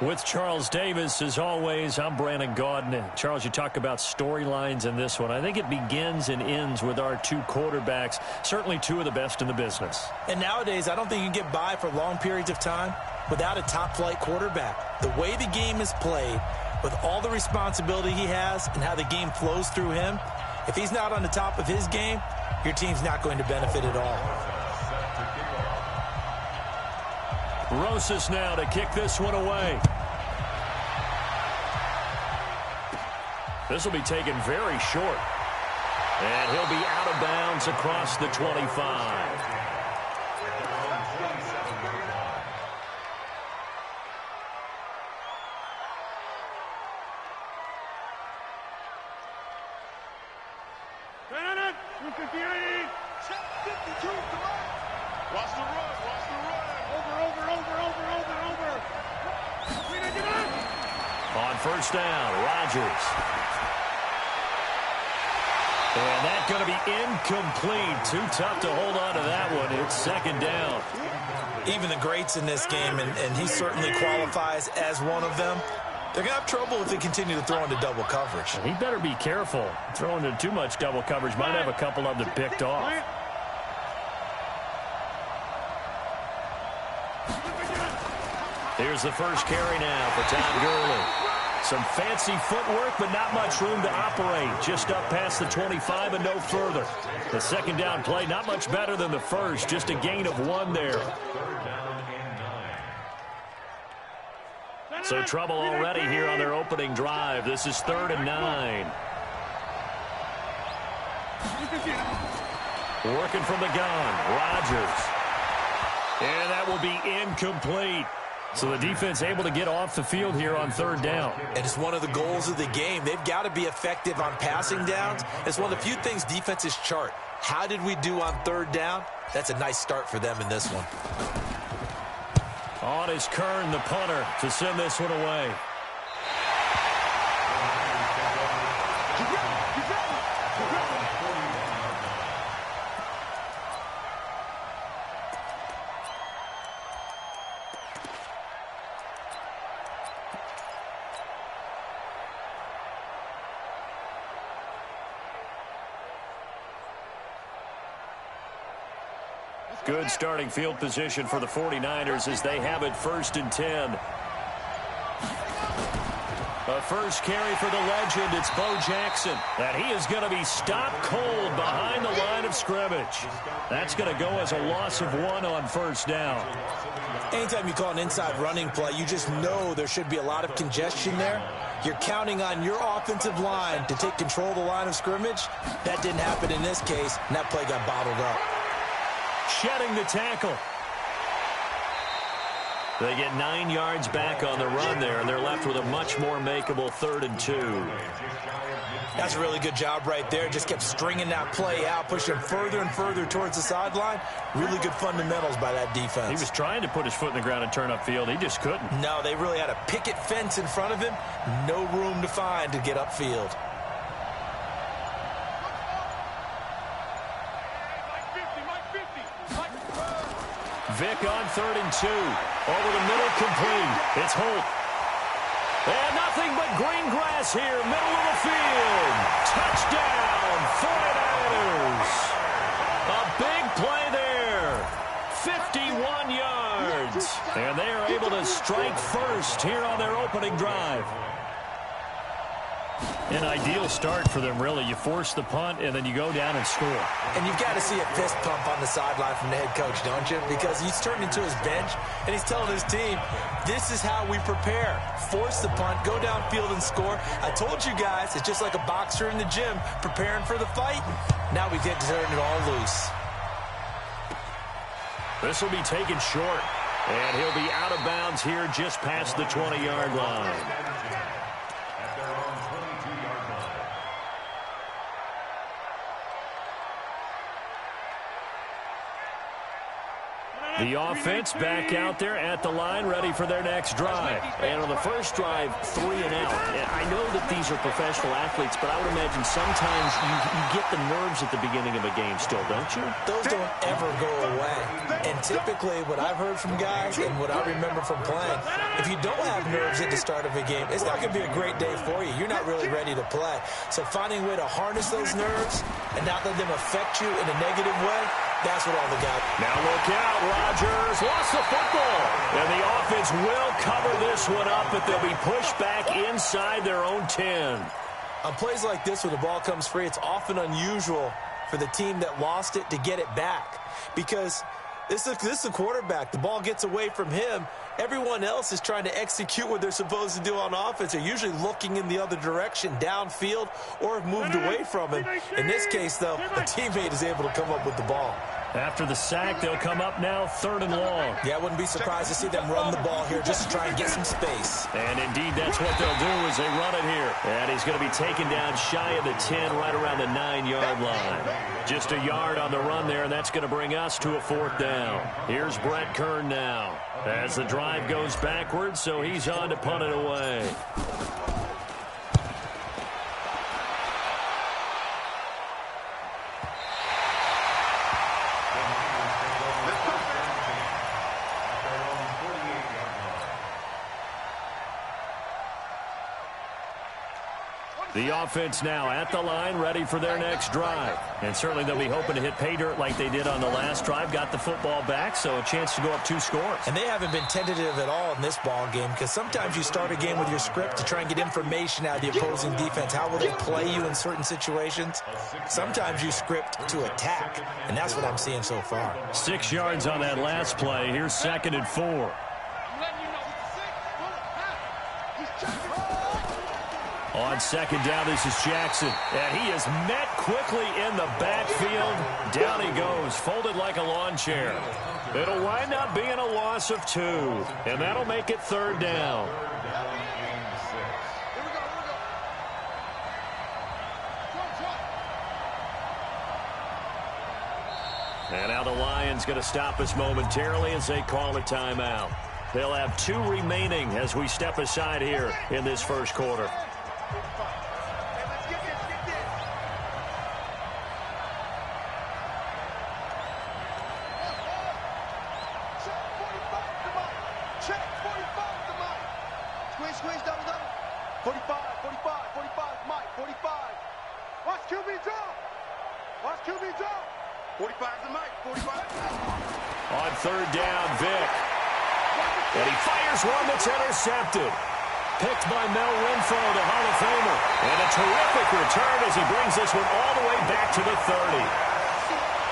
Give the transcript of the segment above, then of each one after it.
With Charles Davis, as always, I'm Brandon Gaudin. Charles, you talk about storylines in this one. I think it begins and ends with our two quarterbacks, certainly two of the best in the business. And nowadays, I don't think you can get by for long periods of time without a top-flight quarterback. The way the game is played, with all the responsibility he has and how the game flows through him, if he's not on the top of his game, your team's not going to benefit at all. Rosas now to kick this one away. This will be taken very short. And he'll be out of bounds across the 25. Watch the run, watch the run. On first down, Rodgers. And that's going to be incomplete. Too tough to hold on to that one. It's second down. Even the greats in this game, and he certainly qualifies as one of them, they're going to have trouble if they continue to throw into double coverage. He better be careful. Throwing into too much double coverage might have a couple of them picked off. Here's the first carry now for Todd Gurley. Some fancy footwork, but not much room to operate. Just up past the 25 and no further. The second down play, not much better than the first. Just a gain of 1 there. So trouble already here on their opening drive. This is 3rd and 9. Working from the gun, Rodgers. And that will be incomplete. So the defense able to get off the field here on 3rd down. And it's one of the goals of the game. They've got to be effective on passing downs. It's one of the few things defenses chart. How did we do on 3rd down? That's a nice start for them in this one. On is Kern, the punter, to send this one away. Good starting field position for the 49ers as they have it 1st and 10. A first carry for the legend. It's Bo Jackson. And he is going to be stopped cold behind the line of scrimmage. That's going to go as a loss of 1 on 1st down. Anytime you call an inside running play, you just know there should be a lot of congestion there. You're counting on your offensive line to take control of the line of scrimmage. That didn't happen in this case, and that play got bottled up. Shedding the tackle. They get 9 yards back on the run there, and they're left with a much more makeable 3rd and 2. That's a really good job right there. Just kept stringing that play out, pushing further and further towards the sideline. Really good fundamentals by that defense. He was trying to put his foot in the ground and turn upfield. He just couldn't. No, they really had a picket fence in front of him. No room to find to get upfield. Vick on 3rd and 2. Over the middle, complete. It's Holt. And nothing but green grass here, middle of the field. Touchdown, 49ers. A big play there. 51 yards. And they are able to strike first here on their opening drive. An ideal start for them, really. You force the punt, and then you go down and score. And you've got to see a fist pump on the sideline from the head coach, don't you? Because he's turned into his bench, and he's telling his team, this is how we prepare. Force the punt, go downfield and score. I told you guys, it's just like a boxer in the gym preparing for the fight. Now we get to turn it all loose. This will be taken short, and he'll be out of bounds here just past the 20-yard line. The offense back out there at the line, ready for their next drive. And on the first drive, 3 and out. I know that these are professional athletes, but I would imagine sometimes you get the nerves at the beginning of a game still, don't you? Those don't ever go away. And typically, what I've heard from guys and what I remember from playing, if you don't have nerves at the start of a game, it's not going to be a great day for you. You're not really ready to play. So finding a way to harness those nerves and not let them affect you in a negative way, that's what all the guys. Now look out, Rodgers lost the football. And the offense will cover this one up, but they'll be pushed back inside their own 10. On plays like this where the ball comes free, it's often unusual for the team that lost it to get it back. Because this is a quarterback. The ball gets away from him. Everyone else is trying to execute what they're supposed to do on offense. They're usually looking in the other direction, downfield, or have moved away from him. In this case, though, a teammate is able to come up with the ball. After the sack, they'll come up now 3rd and long. Yeah, I wouldn't be surprised to see them run the ball here just to try and get some space. And indeed, that's what they'll do as they run it here. And he's going to be taken down shy of the 10, right around the 9-yard line. Just a yard on the run there, and that's going to bring us to a 4th down. Here's Brett Kern now as the drive goes backwards, so he's on to punt it away. The offense now at the line, ready for their next drive. And certainly they'll be hoping to hit pay dirt like they did on the last drive. Got the football back, so a chance to go up 2 scores. And they haven't been tentative at all in this ball game, because sometimes you start a game with your script to try and get information out of the opposing defense. How will they play you in certain situations? Sometimes you script to attack, and that's what I'm seeing so far. 6 yards on that last play. Here's 2nd and 4. On 2nd down, this is Jackson. And he is met quickly in the backfield. Down he goes, folded like a lawn chair. It'll wind up being a loss of 2. And that'll make it 3rd down. And now the Lions going to stop us momentarily as they call a timeout. They'll have 2 remaining as we step aside here in this first quarter. Squeeze, double. 45, Mike, 45. Watch QB drop. 45 to Mike, 45. On 3rd down, Vick. And he fires one that's intercepted. Picked by Mel Renfro, the Hall of Famer. And a terrific return as he brings this one all the way back to the 30.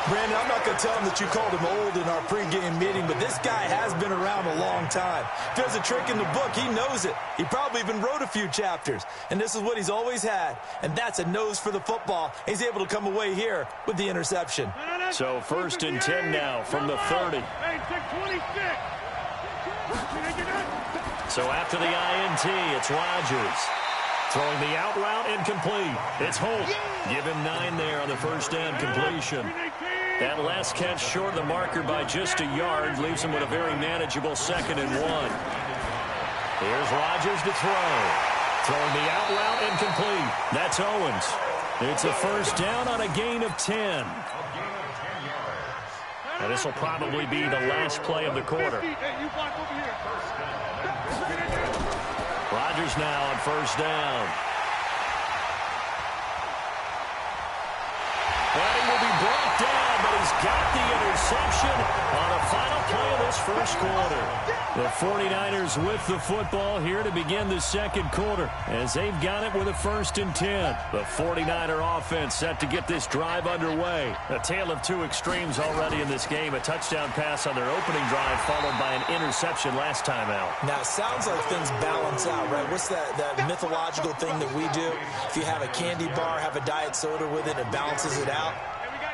Brandon, I'm not going to tell him that you called him old in our pregame meeting, but this guy has been around a long time. If there's a trick in the book, he knows it. He probably even wrote a few chapters, and this is what he's always had, and that's a nose for the football. He's able to come away here with the interception. So 1st and 10 now from the 30. So after the INT, it's Rodgers. Throwing the out route incomplete. It's Holt. Give him 9 there on the first down completion. That last catch short of the marker by just a yard leaves him with a very manageable 2nd and 1. Here's Rodgers to throw. Throwing the out route incomplete. That's Owens. It's a first down on a gain of 10. Now this will probably be the last play of the quarter. Rodgers now on first down. And he will be brought down, but he's got the interception on the final play of this first quarter. The 49ers with the football here to begin the second quarter as they've got it with a 1st and 10. The 49er offense set to get this drive underway. A tale of 2 extremes already in this game. A touchdown pass on their opening drive followed by an interception last time out. Now, it sounds like things balance out, right? What's that mythological thing that we do? If you have a candy bar, have a diet soda with it, it balances it out.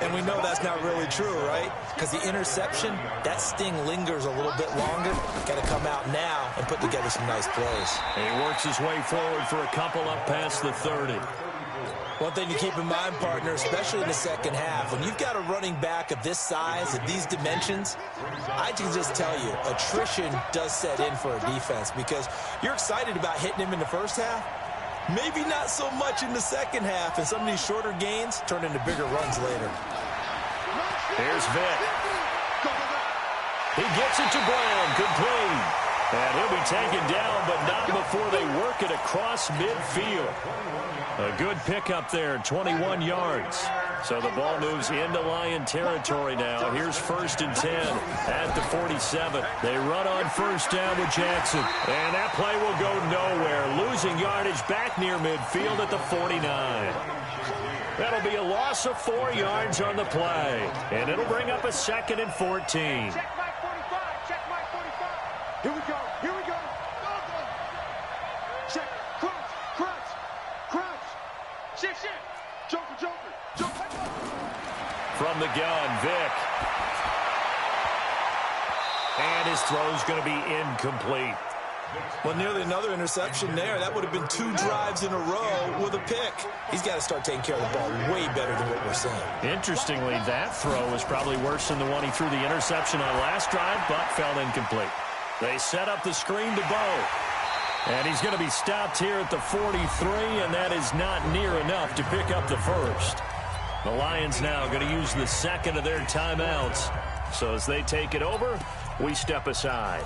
And we know that's not really true, right? Because the interception, that sting lingers a little bit longer. Got to come out now and put together some nice plays. And he works his way forward for a couple up past the 30. One thing to keep in mind, partner, especially in the second half, when you've got a running back of this size, of these dimensions, I can just tell you, attrition does set in for a defense because you're excited about hitting him in the first half. Maybe not so much in the second half, and some of these shorter gains turn into bigger runs later. Here's Vick. He gets it to Brown, complete. And he'll be taken down, but not before they work it across midfield. A good pickup there, 21 yards. So the ball moves into Lion territory now. Here's 1st and 10 at the 47. They run on first down with Jackson. And that play will go nowhere. Losing yardage back near midfield at the 49. That'll be a loss of 4 yards on the play. And it'll bring up a 2nd and 14. Check my 45. Check my 45. Here we go. Here we go. Check. Crouch. Crouch. Crouch. Shift. Shift. Joker. Joker. Joker. From the gun, Vick. And his throw's going to be incomplete. Well, nearly another interception there. That would have been 2 drives in a row with a pick. He's got to start taking care of the ball way better than what we're seeing. Interestingly, that throw was probably worse than the one he threw the interception on last drive, but fell incomplete. They set up the screen to Bo. And he's going to be stopped here at the 43, and that is not near enough to pick up the first. The Lions now going to use the 2nd of their timeouts. So as they take it over, we step aside.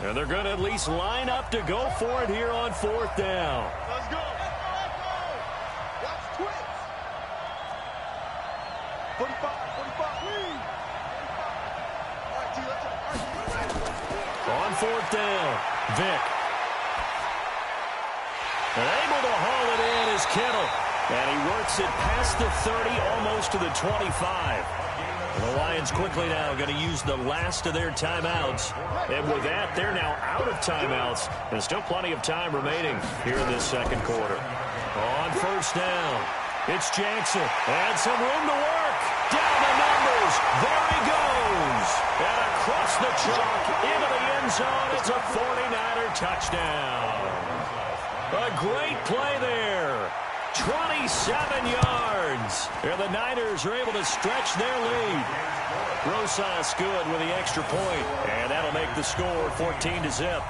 And they're going to at least line up to go for it here on 4th down. Let's go. Let's go. That's twins. 45. 45. Lead. All right, T, let's go. On 4th down, Vick. And able to haul it in is Kittle. And he works it past the 30, almost to the 25. And the Lions quickly now going to use the last of their timeouts. And with that, they're now out of timeouts. There's still plenty of time remaining here in this 2nd quarter. On 1st down, it's Jackson. And some room to work. Down the numbers. There he goes. And across the chalk into the end zone. It's a 49er touchdown. A great play there. 27 yards. And the Niners are able to stretch their lead. Rosas good with the extra point. And that'll make the score 14-0.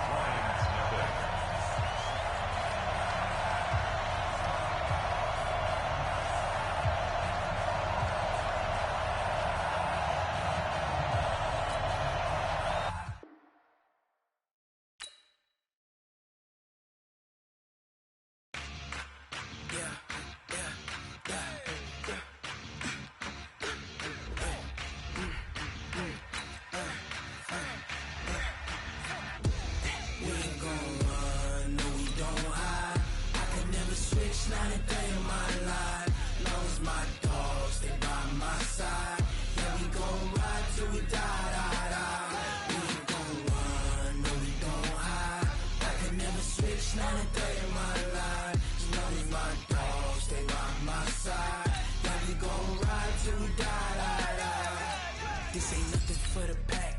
This ain't nothing for the pack.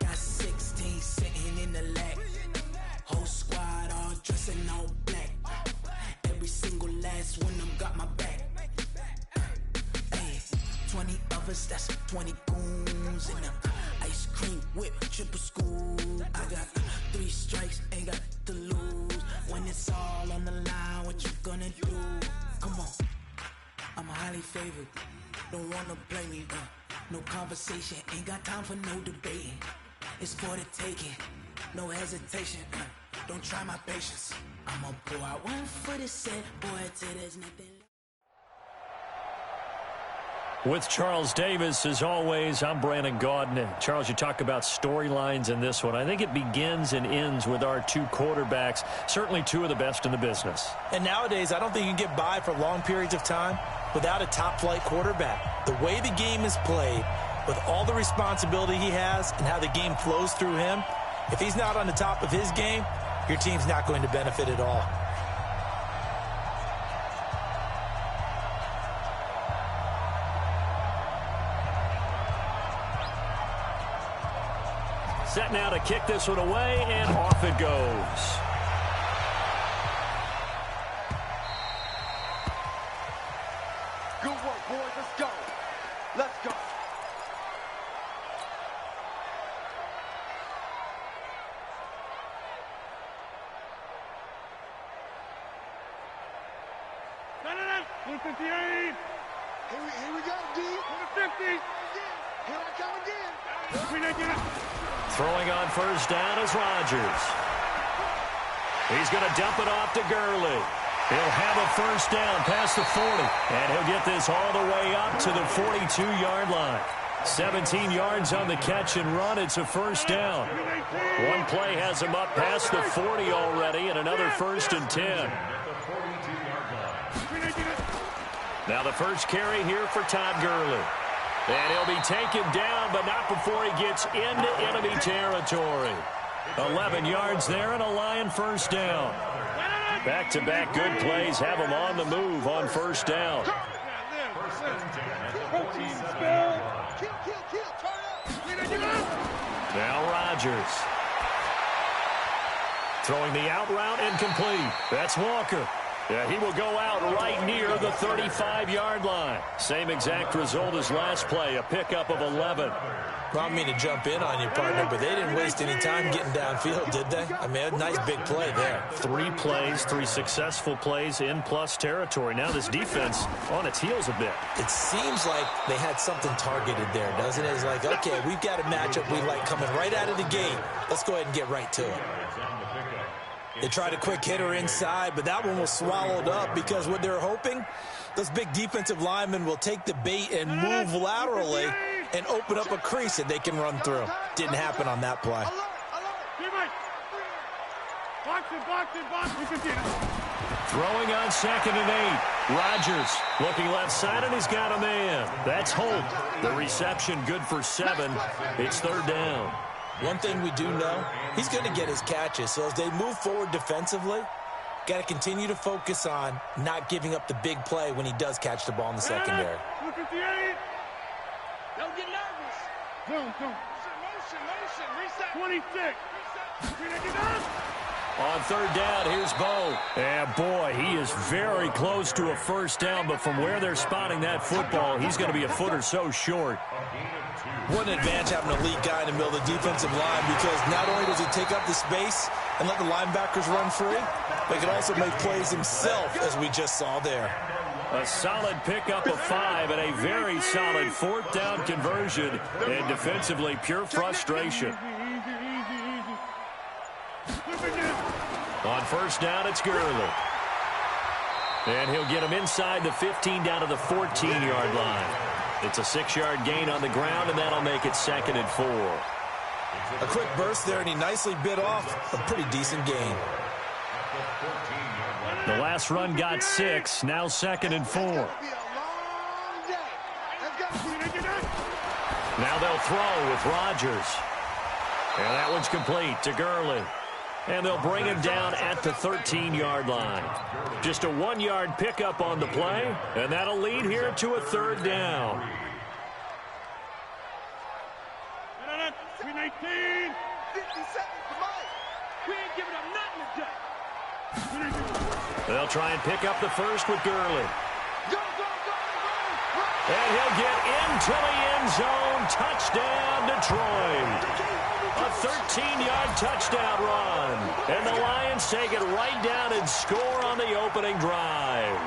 Got 16 sitting in the lag. Whole squad all dressing all black. Every single last one of them got my back. Hey, 20 of us, that's 20 goons in them. Ice cream whip, triple scoop. I got 3 strikes, ain't got to lose. When it's all on the line, what you gonna do? Come on, I'm highly favored. Don't wanna play me, no conversation, ain't got time for no debating. It's for the taking, no hesitation. Don't try my patience. I'ma pour out one for the set, boy, till there's nothing. With Charles Davis, as always, I'm Brandon Gaudin. Charles, you talk about storylines in this one. I think it begins and ends with our 2 quarterbacks, certainly 2 of the best in the business. And nowadays, I don't think you can get by for long periods of time without a top-flight quarterback. The way the game is played, with all the responsibility he has and how the game flows through him, if he's not on the top of his game, your team's not going to benefit at all. Set now to kick this one away, and off it goes. 158. Here we go, D. 150. Here I come again. Throwing on first down is Rodgers. He's going to dump it off to Gurley. He'll have a first down past the 40, and he'll get this all the way up to the 42-yard line. 17 yards on the catch and run. It's a first down. One play has him up past the 40 already, and another first and 10. Now the first carry here for Todd Gurley. And he'll be taken down, but not before he gets into enemy territory. 11 yards there and a Lion first down. Back-to-back good plays have him on the move on first down. Now Rodgers. Throwing the out route incomplete. That's Walker. Yeah, he will go out right near the 35-yard line. Same exact result as last play, a pickup of 11. Well, I don't mean to jump in on you, partner, but they didn't waste any time getting downfield, did they? I mean, a nice big play there. 3 plays, 3 successful plays in plus territory. Now this defense on its heels a bit. It seems like they had something targeted there, doesn't it? It's like, okay, we've got a matchup we like coming right out of the gate. Let's go ahead and get right to it. They tried a quick hitter inside, but that one was swallowed up because what they're hoping, those big defensive linemen will take the bait and move laterally and open up a crease that they can run through. Didn't happen on that play. Throwing on 2nd and 8. Rodgers looking left side, and he's got a man. That's Holt. The reception good for 7. It's 3rd down. One thing we do know, he's going to get his catches. So as they move forward defensively, got to continue to focus on not giving up the big play when he does catch the ball in the secondary. Don't get nervous. Motion. Reset. 26. On 3rd down, here's Bo. And boy, he is very close to a first down, but from where they're spotting that football, he's going to be a foot or so short. What an advantage having an elite guy in the middle of the defensive line, because not only does he take up the space and let the linebackers run free, but he can also make plays himself, as we just saw there. A solid pickup of 5 and a very solid 4th down conversion, and defensively pure frustration. On first down, it's Gurley. And he'll get him inside the 15 down to the 14-yard line. It's a 6-yard gain on the ground, and that'll make it 2nd and 4. A quick burst there, and he nicely bit off a pretty decent gain. The last run got 6, now 2nd and 4. Now they'll throw with Rodgers. And that one's complete to Gurley. And they'll bring him down at the 13-yard line. Just a 1-yard pickup on the play, and that'll lead here to a 3rd down. 319. 50 seconds to Mike. We ain't giving up nothing today. They'll try and pick up the first with Gurley. Go. And he'll get into the end zone. Touchdown, Detroit. A 13-yard touchdown run. And the Lions take it right down and score on the opening drive.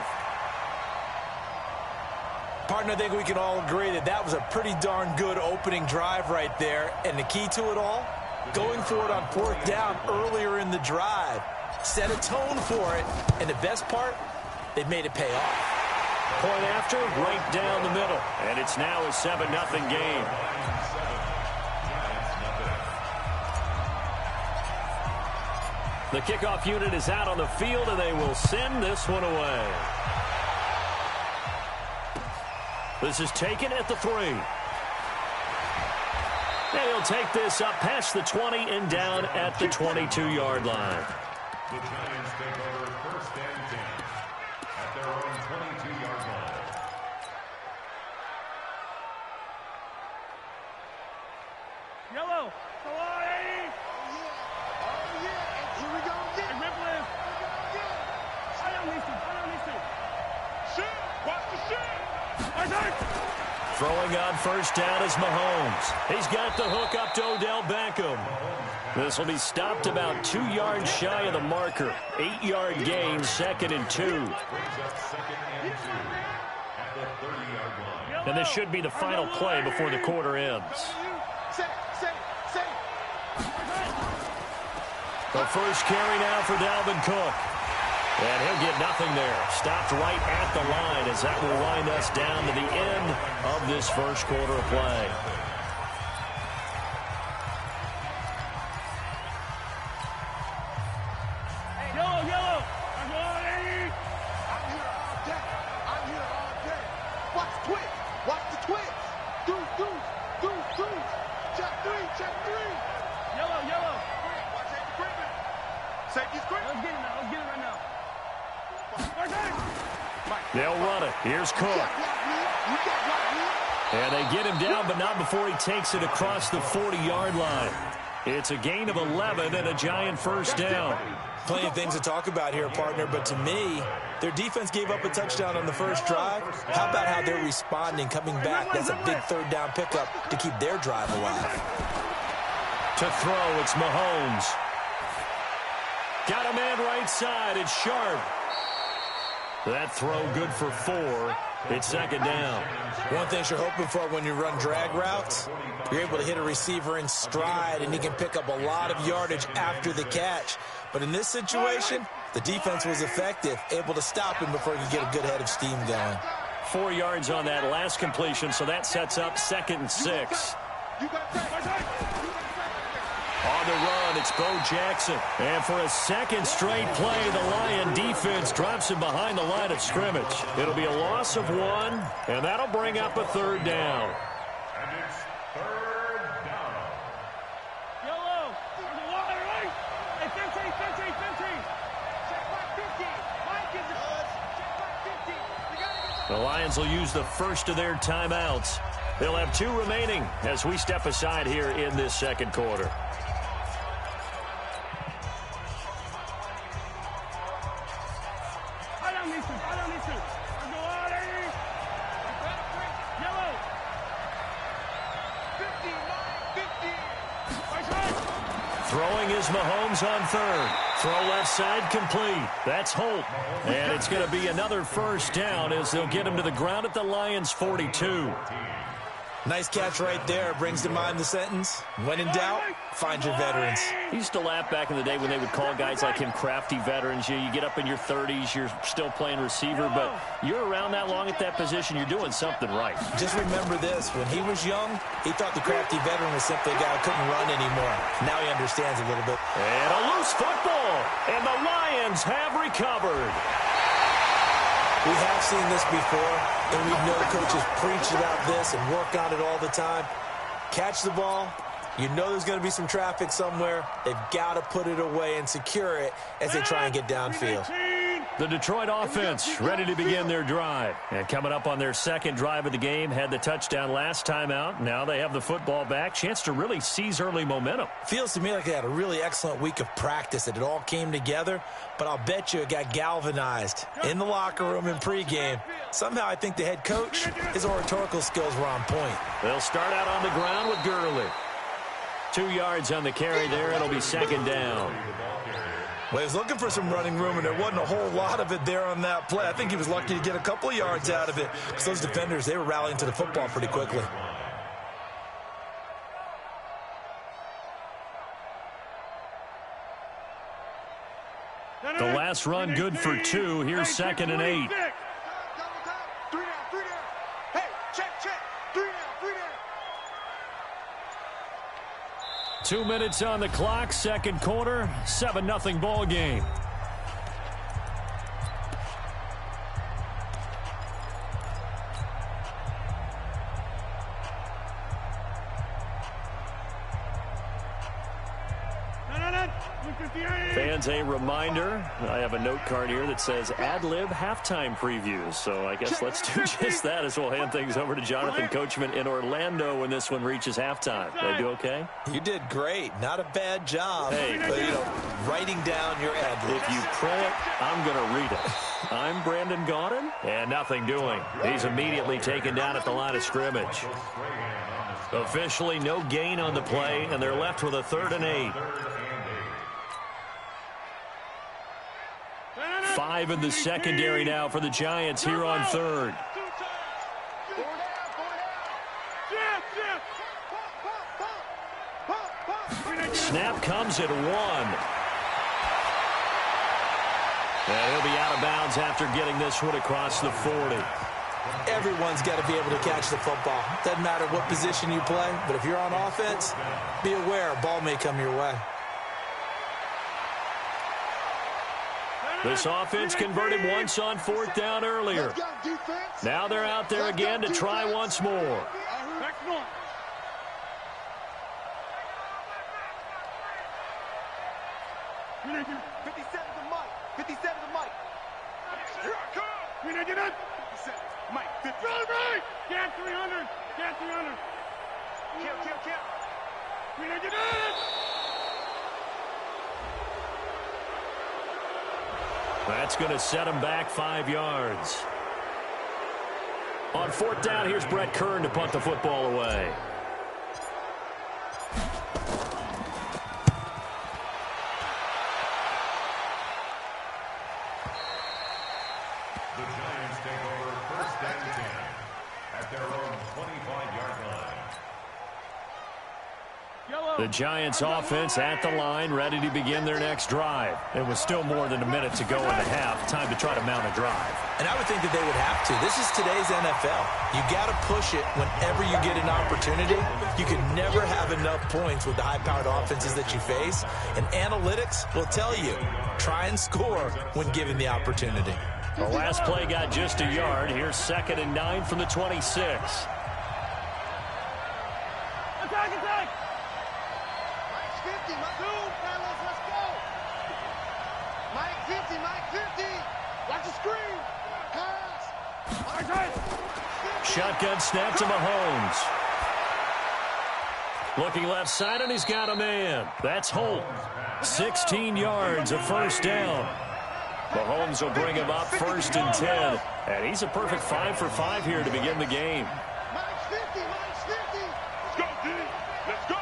Partner, I think we can all agree that that was a pretty darn good opening drive right there. And the key to it all, going for it on 4th down earlier in the drive. Set a tone for it. And the best part, they've made it pay off. Point after, right down the middle. And it's now a 7-0 game. The kickoff unit is out on the field, and they will send this one away. This is taken at the 3. And he'll take this up past the 20 and down at the 22-yard line. The Giants take over 1st and 10 at their own 22-yard line. Yellow. Throwing on first down is Mahomes. He's got the hook up to Odell Beckham. This will be stopped about 2 yards shy of the marker. 8-yard gain, 2nd and 2. Brings up 2nd and 2 at the 30-yard line. And this should be the final play before the quarter ends. The first carry now for Dalvin Cook. And he'll get nothing there. Stopped right at the line as that will wind us down to the end of this first quarter of play. They'll run it. Here's Cook. And they get him down, but not before he takes it across the 40-yard line. It's a gain of 11 and a giant first down. Plenty of things to talk about here, partner, but to me, their defense gave up a touchdown on the first drive. How about how they're responding, coming back? That's a big third down pickup to keep their drive alive. To throw, it's Mahomes. Got a man right side. It's Sharp. That throw good for 4. It's 2nd down. One thing you're hoping for when you run drag routes, you're able to hit a receiver in stride, and he can pick up a lot of yardage after the catch. But in this situation, the defense was effective, able to stop him before he could get a good head of steam going. 4 yards on that last completion, so that sets up 2nd and 6. On the run, it's Bo Jackson. And for a second straight play, the Lion defense drops him behind the line of scrimmage. It'll be a loss of 1, and that'll bring up a 3rd down. And it's 3rd down. Yellow. There's a wall there, right? Hey, 15. Check back 50. Mike is it. Check back 50. The Lions will use the first of their timeouts. They'll have 2 remaining as we step aside here in this second quarter. Throwing is Mahomes on 3rd. Throw left side complete. That's Holt. And it's going to be another first down as they'll get him to the ground at the Lions' 42. Nice catch right there. Brings to mind the sentence, when in doubt, find your veterans. He used to laugh back in the day when they would call guys like him crafty veterans. You get up in your 30s, you're still playing receiver, but you're around that long at that position, you're doing something right. Just remember this, when he was young, he thought the crafty veteran was simply a guy who couldn't run anymore. Now he understands a little bit. And a loose football, and the Lions have recovered. We have seen this before, and we know coaches preach about this and work on it all the time. Catch the ball. You know there's going to be some traffic somewhere. They've got to put it away and secure it as they try and get downfield. The Detroit offense ready to begin their drive. And coming up on their second drive of the game, had the touchdown last time out. Now they have the football back. Chance to really seize early momentum. Feels to me like they had a really excellent week of practice, that it all came together. But I'll bet you it got galvanized in the locker room in pregame. Somehow I think the head coach, his oratorical skills were on point. They'll start out on the ground with Gurley. 2 yards on the carry there. It'll be 2nd down. Well, he was looking for some running room, and there wasn't a whole lot of it there on that play. I think he was lucky to get a couple of yards out of it, because those defenders, they were rallying to the football pretty quickly. The last run good for 2. Here's 2nd and 8. 3 down. Hey, check. 3 down. 2 minutes on the clock, second quarter, 7-0 ball game. Fans, a reminder, I have a note card here that says ad-lib halftime previews. So I guess let's do just that as we'll hand things over to Jonathan Coachman in Orlando when this one reaches halftime. Did I do okay? You did great. Not a bad job. Hey, but, writing down your ad-libs. If you print it, I'm going to read it. I'm Brandon Gaudin, and nothing doing. He's immediately taken down at the line of scrimmage. Officially no gain on the play, and they're left with a 3rd and 8. 5 in the secondary now for the Giants here on 3rd. Snap comes at 1. And he'll be out of bounds after getting this one across the 40. Everyone's got to be able to catch the football. Doesn't matter what position you play, but if you're on offense, be aware a ball may come your way. This offense converted once on 4th down earlier. Now they're out there again to try once more. That's going to set him back 5 yards. On 4th down, here's Brett Kern to punt the football away. The Giants take over 1st and 10 at their own 25-yard line. The Giants offense at the line, ready to begin their next drive. It was still more than a minute to go in the half. Time to try to mount a drive. And I would think that they would have to. This is today's NFL. You got to push it whenever you get an opportunity. You can never have enough points with the high-powered offenses that you face. And analytics will tell you, try and score when given the opportunity. The last play got just a yard. Here's 2nd and 9 from the 26. Attack! 50, Mike. 2, fellas, let's go. Mike 50, Mike 50. Watch the screen. Pass. Shotgun snap to Mahomes. Looking left side, and he's got a man. That's Holt. 16 yards, a 1st down. Mahomes will bring him up 1st and 10. And he's a perfect 5 for 5 here to begin the game. Mike's 50, Mike's 50. Let's go, D. Let's go.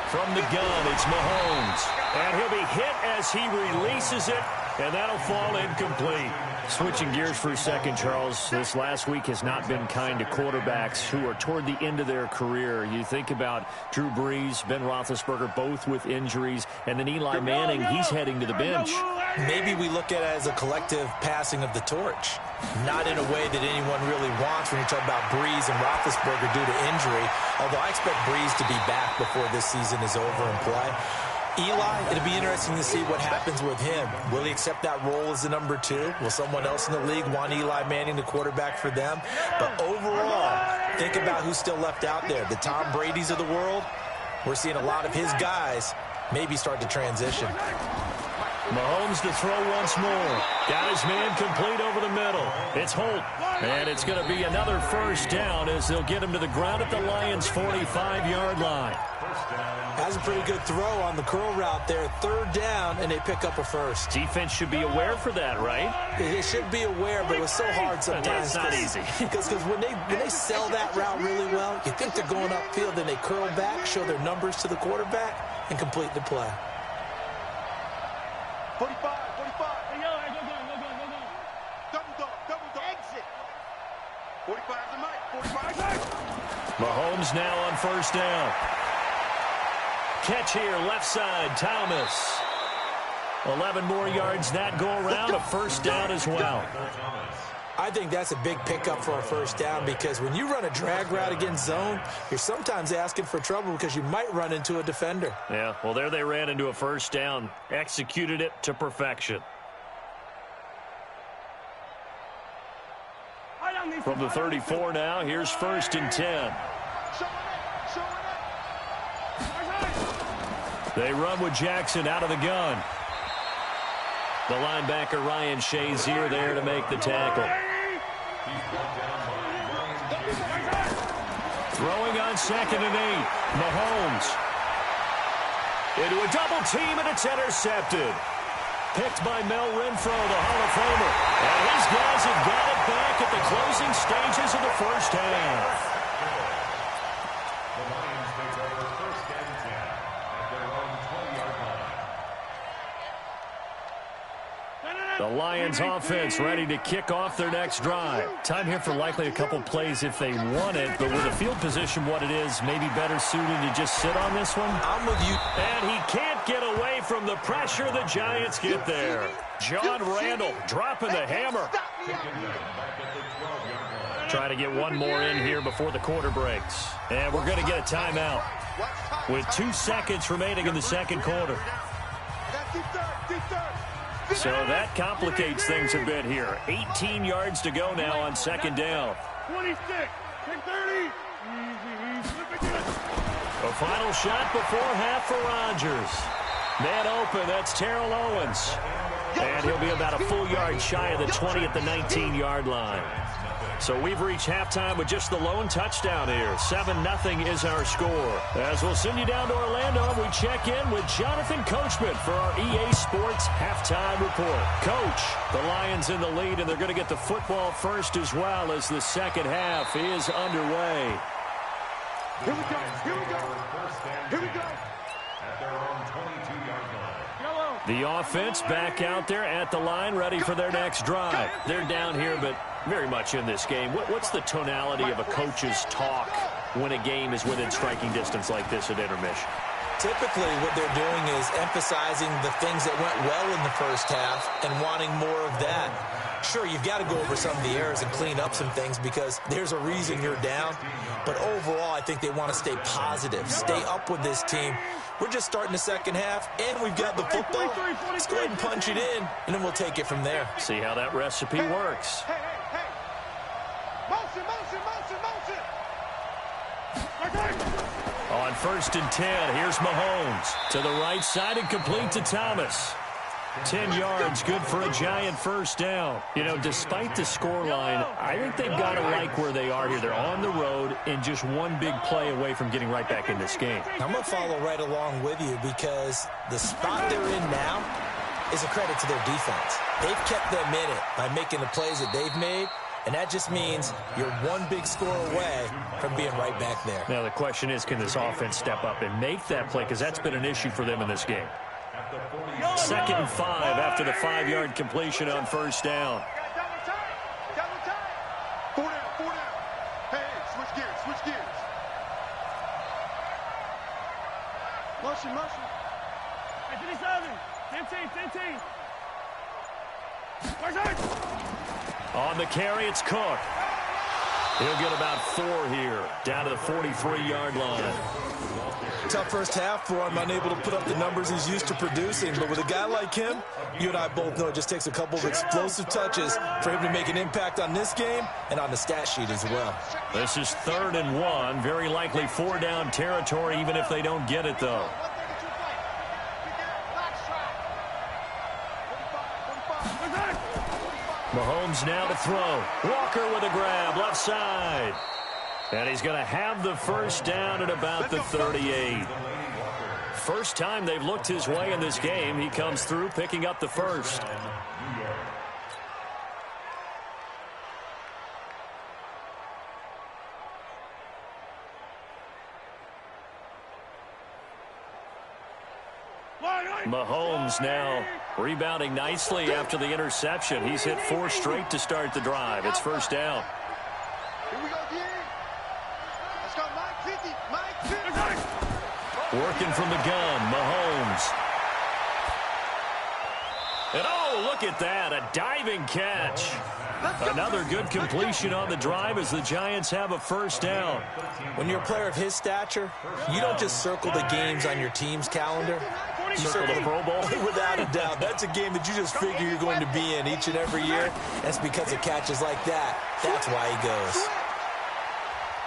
From the gun, it's Mahomes. And he'll be hit as he releases it, and that'll fall incomplete. Switching gears for a second, Charles, this last week has not been kind to quarterbacks who are toward the end of their career. You think about Drew Brees, Ben Roethlisberger, both with injuries, and then Eli Manning, he's heading to the bench. Maybe we look at it as a collective passing of the torch, not in a way that anyone really wants when you're talking about Brees and Roethlisberger due to injury, although I expect Brees to be back before this season is over and play. Eli, it'll be interesting to see what happens with him. Will he accept that role as the number 2? Will someone else in the league want Eli Manning, the quarterback for them? But overall, think about who's still left out there. The Tom Brady's of the world, we're seeing a lot of his guys maybe start to transition. Mahomes to throw once more. Got his man complete over the middle. It's Holt. And it's going to be another 1st down as they'll get him to the ground at the Lions' 45-yard line. Has a pretty good throw on the curl route there. 3rd down, and they pick up a 1st. Defense should be aware for that, right? They should be aware, but it was so hard sometimes. It's not easy. Because when they sell that route really well, you think they're going upfield, then they curl back, show their numbers to the quarterback, and complete the play. 45. Hey, yo, go down. Double dog. Exit. 45 to Mike. 45. Mahomes now on 1st down. Catch here, left side, Thomas. 11 more yards that go around, a 1st down as well. I think that's a big pickup for a 1st down because when you run a drag route against zone, you're sometimes asking for trouble because you might run into a defender. Yeah, well, there they ran into a 1st down, executed it to perfection. From the 34 now, here's 1st and 10. They run with Jackson out of the gun. The linebacker Ryan Shazier there to make the tackle. Throwing on 2nd and 8. Mahomes. Into a double team, and it's intercepted. Picked by Mel Renfro, the Hall of Famer. And his guys have got it back at the closing stages of the 1st half. The Lions offense ready to kick off their next drive. Time here for likely a couple plays if they want it, but with the field position what it is, maybe better suited to just sit on this one. I'm with you. And he can't get away from the pressure. The Giants get there. John Randall dropping the hammer. Trying to get one more in here before the quarter breaks. And we're going to get a timeout with 2 seconds remaining in the second quarter. So that complicates things a bit here. 18 yards to go now on second down. 26, 30. A final shot before half for Rodgers. Man open, that's Terrell Owens. And he'll be about a full yard shy of the 20 at the 19-yard line. So we've reached halftime with just the lone touchdown here. 7-0 is our score. As we'll send you down to Orlando, we check in with Jonathan Coachman for our EA Sports Halftime Report. Coach, the Lions in the lead, and they're going to get the football first as well as the second half is underway. Here we go. Here we go. Here we go. At their own 22-yard line. Yellow. The offense back out there at the line, ready for their next drive. They're down here, but very much in this game. What's the tonality of a coach's talk when a game is within striking distance like this at intermission? Typically, what they're doing is emphasizing the things that went well in the first half and wanting more of that. Sure, you've got to go over some of the errors and clean up some things because there's a reason you're down. But overall, I think they want to stay positive, stay up with this team. We're just starting the second half, and we've got the football. Let's go ahead and punch it in, and then we'll take it from there. See how that recipe works. Hey. Motion. On 1st and 10, here's Mahomes to the right side and complete to Thomas. 10 yards, good for a Giant first down. You know, despite the scoreline, I think they've got to like where they are here. They're on the road and just one big play away from getting right back in this game. I'm going to follow right along with you because the spot they're in now is a credit to their defense. They've kept them in it by making the plays that they've made. And that just means you're one big score away from being right back there. Now the question is, can this offense step up and make that play? Because that's been an issue for them in this game. 2nd and 5 after the 5-yard completion on first down. Double time. 4 down. Hey, switch gears. Motion. Hey, 15. On the carry, it's Cook. He'll get about 4 here, down to the 43-yard line. Tough first half for him, unable to put up the numbers he's used to producing. But with a guy like him, you and I both know it just takes a couple of explosive touches for him to make an impact on this game and on the stat sheet as well. This is 3rd and 1, very likely 4-down territory, even if they don't get it, though. Mahomes now to throw. Walker with a grab, left side. And he's going to have the first down at about the 38. First time they've looked his way in this game. He comes through, picking up the first. Mahomes now rebounding nicely after the interception. He's hit 4 straight to start the drive. It's first down. Here we go, D. Let's go, Mike 50. Working from the gun, Mahomes. And oh, look at that, a diving catch. Another good completion on the drive as the Giants have a first down. When you're a player of his stature, you don't just circle the games on your team's calendar. You Circle the Pro Bowl? Without a doubt. That's a game that you just figure you're going to be in each and every year. That's because of catches like that. That's why he goes.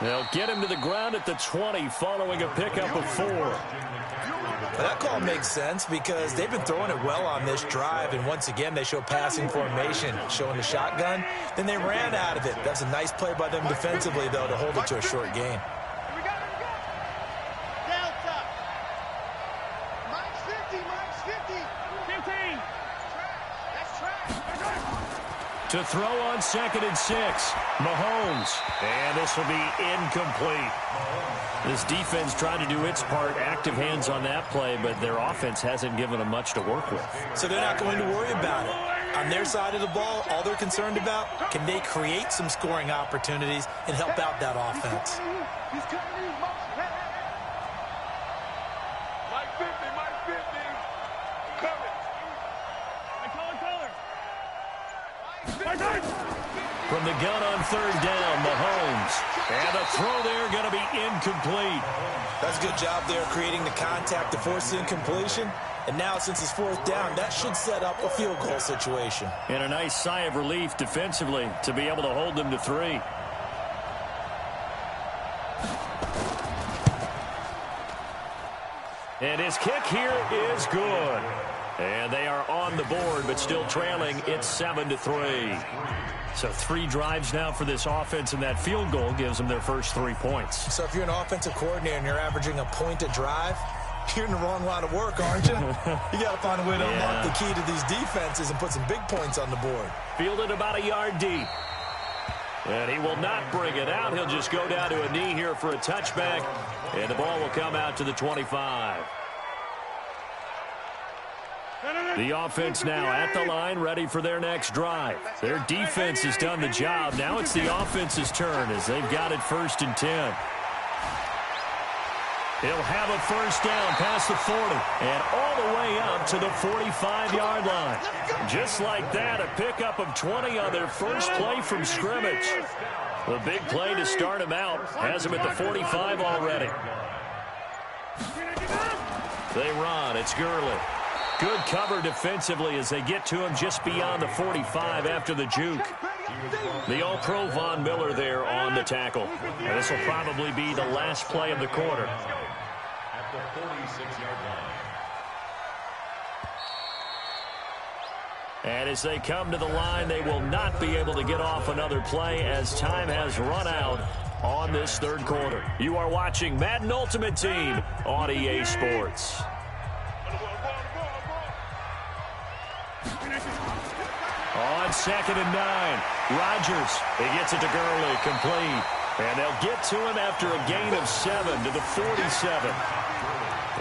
They'll get him to the ground at the 20 following a pickup of 4. But that call makes sense because they've been throwing it well on this drive, and once again they show passing formation, showing the shotgun. Then they ran out of it. That's a nice play by them defensively, though, to hold it to a short gain. Here we go. Delta. Mike's 50. 15. That's trash. To throw on 2nd and 6. Mahomes. And this will be incomplete. This defense tried to do its part, active hands on that play, but their offense hasn't given them much to work with. So they're not going to worry about it. On their side of the ball, all they're concerned about, can they create some scoring opportunities and help out that offense? He's cutting you, Mike 50, Mike 50. Coming. Color. From the gun on 3rd down, Mahomes. And the throw there going to be incomplete. That's a good job there creating the contact to force the incompletion. And now, since it's 4th down, that should set up a field goal situation. And a nice sigh of relief defensively to be able to hold them to 3. And his kick here is good. And they are on the board, but still trailing. It's 7-3. So 3 drives now for this offense, and that field goal gives them their first 3 points. So if you're an offensive coordinator and you're averaging a point a drive, you're in the wrong line of work, aren't you? You got to find a way to unlock the key to these defenses and put some big points on the board. Fielded about a yard deep. And he will not bring it out. He'll just go down to a knee here for a touchback, and the ball will come out to the 25. The offense now at the line, ready for their next drive. Their defense has done the job. Now it's the offense's turn as they've got it 1st and 10. He'll have a first down past the 40 and all the way up to the 45-yard line. Just like that, a pickup of 20 on their first play from scrimmage. The big play to start him out has him at the 45 already. They run. It's Gurley. Good cover defensively as they get to him just beyond the 45 after the juke. The All-Pro Von Miller there on the tackle. And this will probably be the last play of the quarter. At the 46-yard line. And as they come to the line, they will not be able to get off another play as time has run out on this 3rd quarter. You are watching Madden Ultimate Team on EA Sports. On 2nd and 9, Rodgers. He gets it to Gurley, complete. And they'll get to him after a gain of 7 to the 47.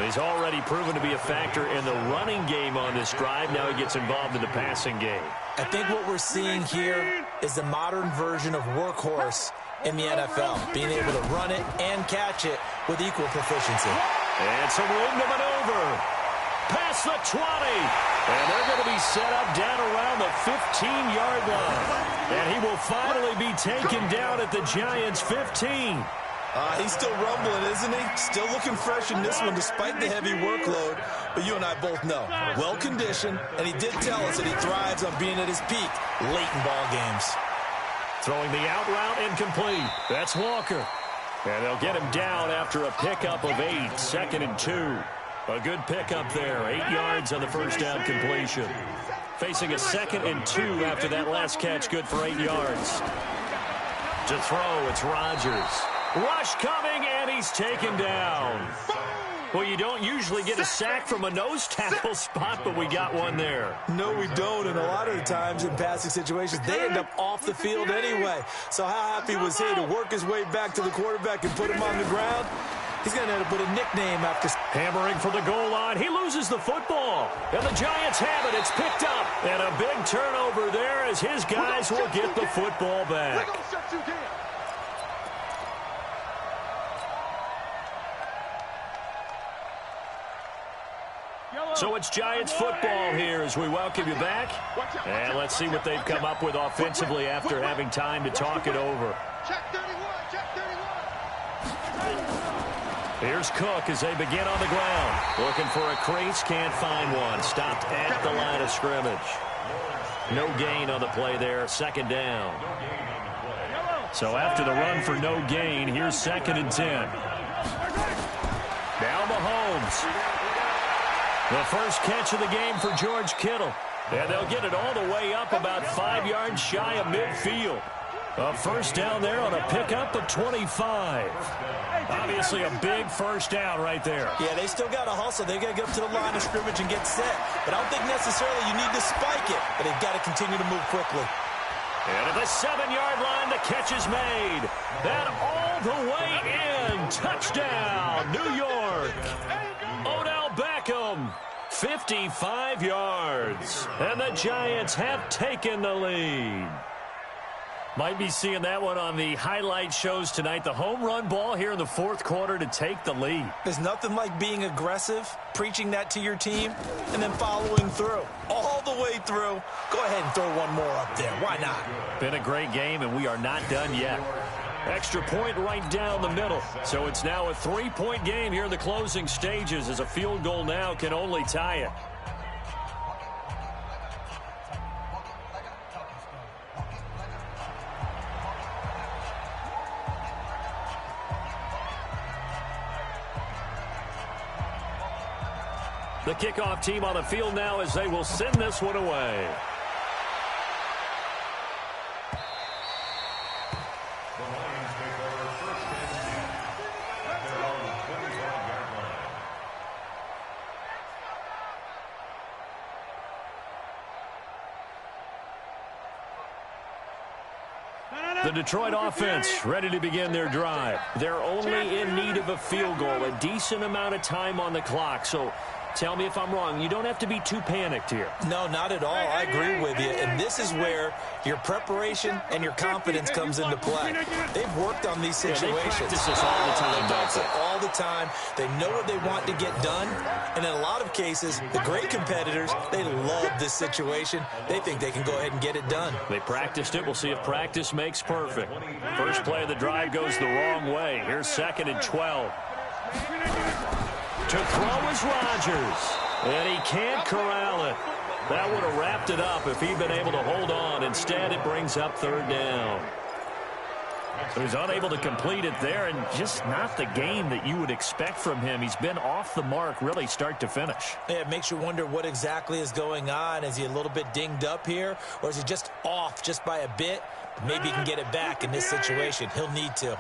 He's already proven to be a factor in the running game on this drive. Now he gets involved in the passing game. I think what we're seeing here is the modern version of workhorse in the NFL, being able to run it and catch it with equal proficiency. And some room to maneuver. Past the 20. And they're going to be set up down around the 15-yard line. And he will finally be taken down at the Giants' 15. He's still rumbling, isn't he? Still looking fresh in this one despite the heavy workload. But you and I both know, well-conditioned, and he did tell us that he thrives on being at his peak late in ball games. Throwing the out route incomplete. That's Walker. And they'll get him down after a pickup of 8, 2nd and 2. A good pickup there, 8 yards on the first down completion. Facing a 2nd and 2 after that last catch, good for 8 yards. To throw, it's Rodgers. Rush coming, and he's taken down. Well, you don't usually get a sack from a nose tackle spot, but we got one there. No, we don't, and a lot of the times in passing situations, they end up off the field anyway. So how happy was he to work his way back to the quarterback and put him on the ground? He's going to end up with a nickname after... Hammering for the goal line. He loses the football. And the Giants have it. It's picked up. And a big turnover there as his guys will get the football back. So it's Giants football here as we welcome you back. And let's see what they've come up with offensively after having time to talk it over. Check 31, check 31. Here's Cook as they begin on the ground. Looking for a crease, can't find one. Stopped at the line of scrimmage. No gain on the play there, 2nd down. So after the run for no gain, here's 2nd and 10. Now Mahomes. The first catch of the game for George Kittle. And they'll get it all the way up about 5 yards shy of midfield. A first down there on a pickup of 25. Obviously a big first down right there. Yeah, they still got to hustle. They got to get up to the line of scrimmage and get set. But I don't think necessarily you need to spike it. But they've got to continue to move quickly. And at the 7-yard line, the catch is made. That all the way in. Touchdown, New York. Odell Beckham, 55 yards. And the Giants have taken the lead. Might be seeing that one on the highlight shows tonight. The home run ball here in the fourth quarter to take the lead. There's nothing like being aggressive, preaching that to your team, and then following through. All the way through. Go ahead and throw one more up there. Why not? Been a great game, and we are not done yet. Extra point right down the middle. So it's now a 3-point game here in the closing stages, as a field goal now can only tie it. The kickoff team on the field now as they will send this one away. The Lions take over first and 10 at their own 25-yard line. The Detroit offense ready to begin their drive. They're only in need of a field goal, a decent amount of time on the clock. So tell me if I'm wrong. You don't have to be too panicked here. No, not at all. I agree with you. And this is where your preparation and your confidence comes into play. They've worked on these situations. They practice this all the time. They practice it all the time. They know what they want to get done. And in a lot of cases, the great competitors, they love this situation. They think they can go ahead and get it done. They practiced it. We'll see if practice makes perfect. First play of the drive goes the wrong way. Here's 2nd and 12. To throw is Rodgers, and he can't corral it. That would have wrapped it up if he'd been able to hold on. Instead, it brings up 3rd down. He was unable to complete it there, and just not the game that you would expect from him. He's been off the mark really start to finish. Yeah, it makes you wonder what exactly is going on. Is he a little bit dinged up here, or is he just off just by a bit? Maybe he can get it back in this situation. He'll need to.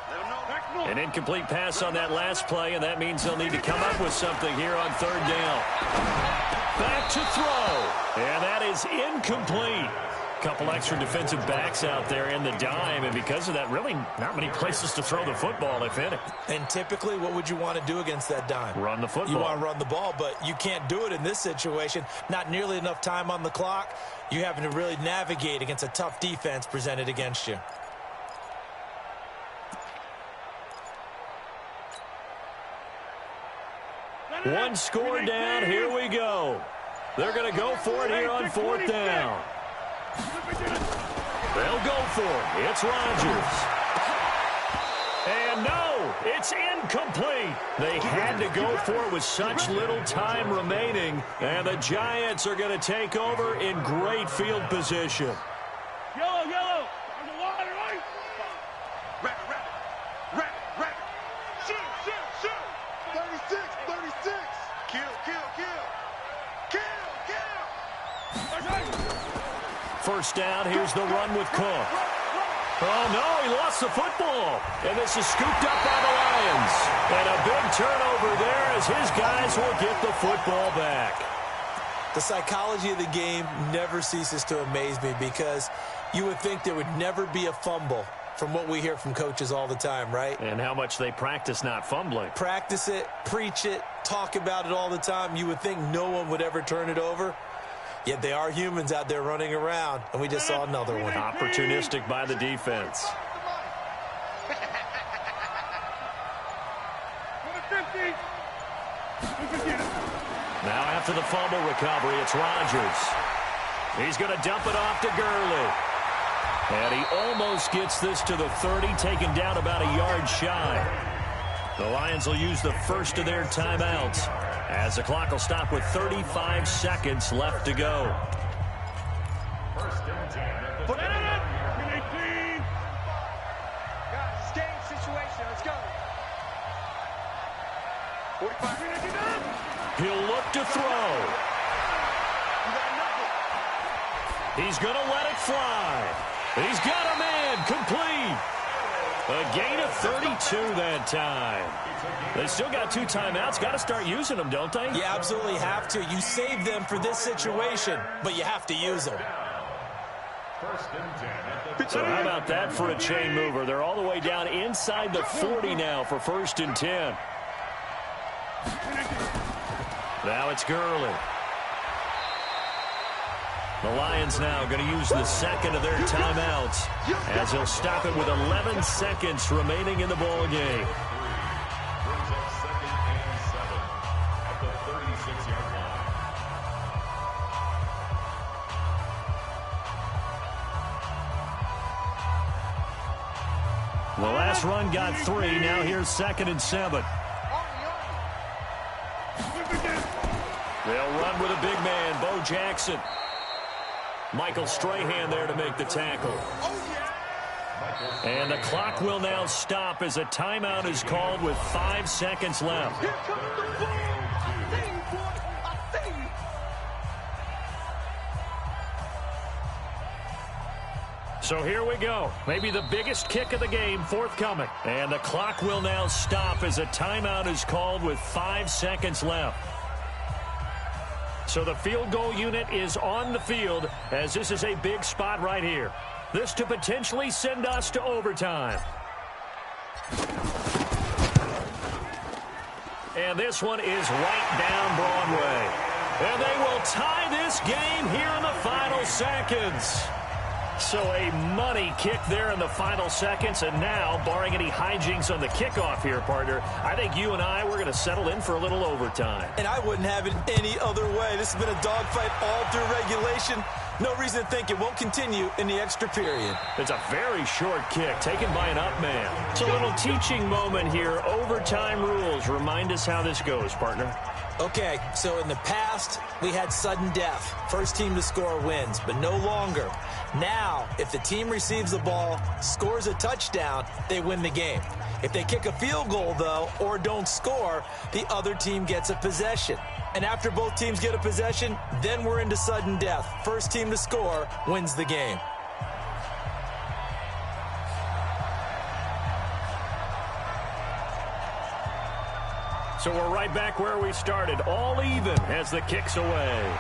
An incomplete pass on that last play, and that means they'll need to come up with something here on 3rd down. Back to throw, and that is incomplete. Couple extra defensive backs out there in the dime, and because of that, really not many places to throw the football, if any. And typically, what would you want to do against that dime? Run the football. You want to run the ball, but you can't do it in this situation. Not nearly enough time on the clock. You're having to really navigate against a tough defense presented against you. One score down. Here we go. They're going to go for it here on 4th down. They'll go for it. It's Rodgers. And no, it's incomplete. They had to go for it with such little time remaining. And the Giants are going to take over in great field position. Yellow, yellow. On the water, right? Rap. Shoot. 36. Kill. First down, here's the run with Cook. Oh, no, he lost the football. And this is scooped up by the Lions. And a big turnover there as his guys will get the football back. The psychology of the game never ceases to amaze me, because you would think there would never be a fumble from what we hear from coaches all the time, right? And how much they practice not fumbling. Practice it, preach it, talk about it all the time. You would think no one would ever turn it over. Yet they are humans out there running around, and we just saw another one. Opportunistic by the defense. Now after the fumble recovery, it's Rodgers. He's going to dump it off to Gurley. And he almost gets this to the 30, taken down about a yard shy. The Lions will use the first of their timeouts, as the clock will stop with 35 seconds left to go. First and 10 at the 10-yard. Guys, it's game situation. Let's go. 45. He'll look to throw. He's going to let it fly. He's got a man complete. A gain of 32 that time. They still got 2 timeouts. Got to start using them, don't they? You absolutely have to. You save them for this situation, but you have to use them. First and 10 at the So how about that for a chain mover? They're all the way down inside the 40 now for first and 10. Now it's Gurley. The Lions now going to use the second of their timeouts as they'll stop it with 11 seconds remaining in the ball game. brings up second and 7 at the 36-yard line. The last run got 3. Now here's second and 7. They'll run with a big man, Bo Jackson. Michael Strahan there to make the tackle. And the clock will now stop as a timeout is called with 5 seconds left. Here comes the ball. I see you, boy. I see you. So here we go. Maybe the biggest kick of the game forthcoming. And the clock will now stop as a timeout is called with 5 seconds left. So the field goal unit is on the field as this is a big spot right here. This to potentially send us to overtime. And this one is right down Broadway. And they will tie this game here in the final seconds. So a money kick there in the final seconds. And now, barring any hijinks on the kickoff here, partner, I think you and I, we're going to settle in for a little overtime. And I wouldn't have it any other way. This has been a dogfight all through regulation. No reason to think it won't continue in the extra period. It's a very short kick taken by an up man. It's a little teaching moment here. Overtime rules. Remind us how this goes, partner. Okay, so in the past, we had sudden death. First team to score wins, but no longer. Now, if the team receives the ball, scores a touchdown, they win the game. If they kick a field goal, though, or don't score, the other team gets a possession. And after both teams get a possession, then we're into sudden death. First team to score wins the game. So we're right back where we started, all even as the kick's away.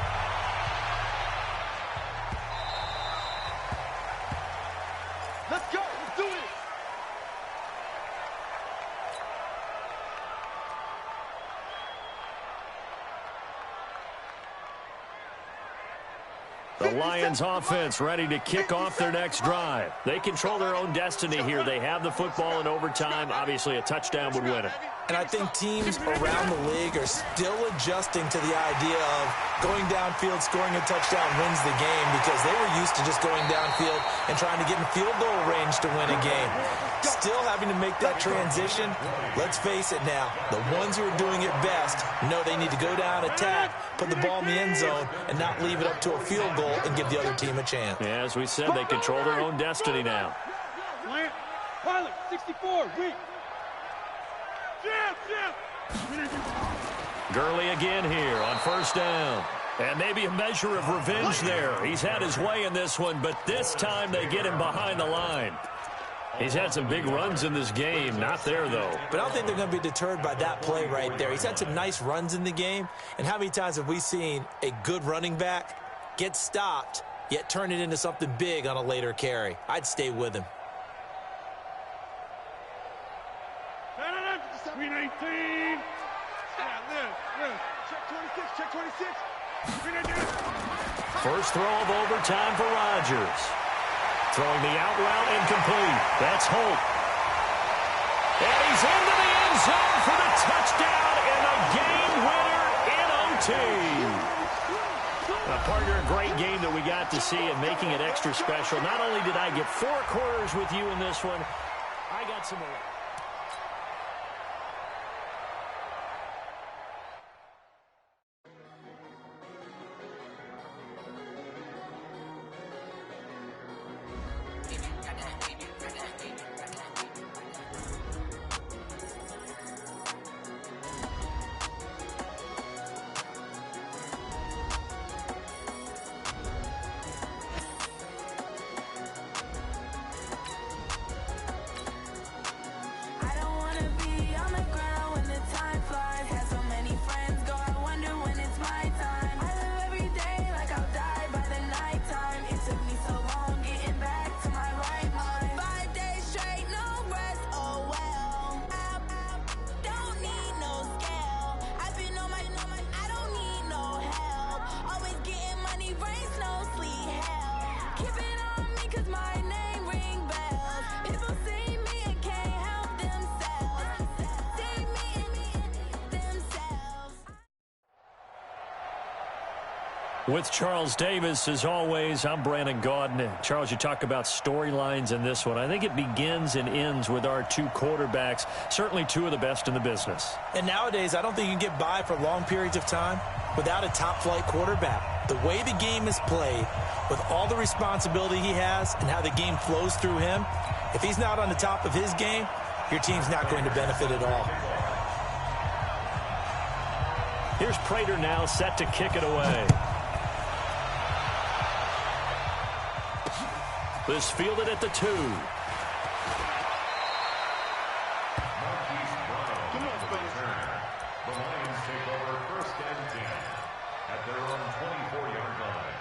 Let's go. Let's do it. The Lions offense ready to kick off their next drive. They control their own destiny here. They have the football in overtime. Obviously, a touchdown would win it. And I think teams around the league are still adjusting to the idea of going downfield, scoring a touchdown wins the game because they were used to just going downfield and trying to get in field goal range to win a game. Still having to make that transition. Let's face it now, the ones who are doing it best know they need to go down, attack, put the ball in the end zone, and not leave it up to a field goal and give the other team a chance. Yeah, as we said, they control their own destiny now. Pilot, 64, weak. Gurley again here on first down. And maybe a measure of revenge there. He's had his way in this one, but this time they get him behind the line. He's had some big runs in this game. Not there, though. But I don't think they're going to be deterred by that play right there. He's had some nice runs in the game. And how many times have we seen a good running back get stopped, yet turn it into something big on a later carry? I'd stay with him. Green 18. Check 26, check 26. First throw of overtime for Rodgers. Throwing the out route incomplete. That's Holt. And he's into the end zone for the touchdown and a game winner in OT. Partner, a great game that we got to see and making it extra special. Not only did I get 4 quarters with you in this one, I got some more. rain, snow, sleet, hell. Keep it on me 'cause my name ring bells. People see me and can't help themselves. See me and themselves. With Charles Davis, as always, I'm Brandon Gaudin. Charles, you talk about storylines in this one. I think it begins and ends with our two quarterbacks, certainly two of the best in the business. And nowadays, I don't think you can get by for long periods of time without a top-flight quarterback. The way the game is played, with all the responsibility he has and how the game flows through him, if he's not on the top of his game, your team's not going to benefit at all. Here's Prater now set to kick it away. This fielded at the 2. Marquise Brown on the return. The Lions take over 1st and 10 at their own 24-yard line.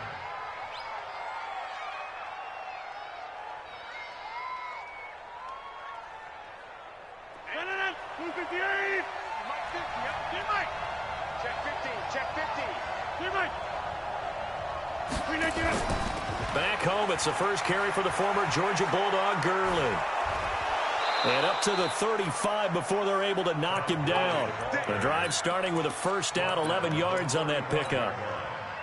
And 258. Mike 50. Yep. Get Mike. Check 50. Check 50. Get Mike. Back home, it's the first carry for the former Georgia Bulldog, Gurley. And up to the 35 before they're able to knock him down. The drive starting with a first down, 11 yards on that pickup.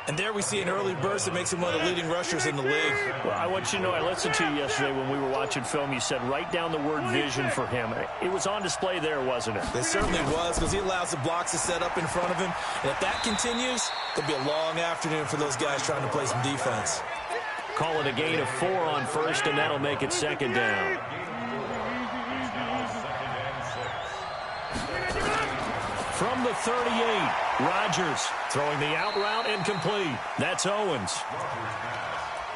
And there we see an early burst that makes him one of the leading rushers in the league. Well, I want you to know, I listened to you yesterday when we were watching film. You said write down the word vision for him. It was on display there, wasn't it? It certainly was, because he allows the blocks to set up in front of him. And if that continues, it'll be a long afternoon for those guys trying to play some defense. Call it a gain of 4 on first, and that'll make it second down. From the 38, Rodgers throwing the out route incomplete. That's Owens.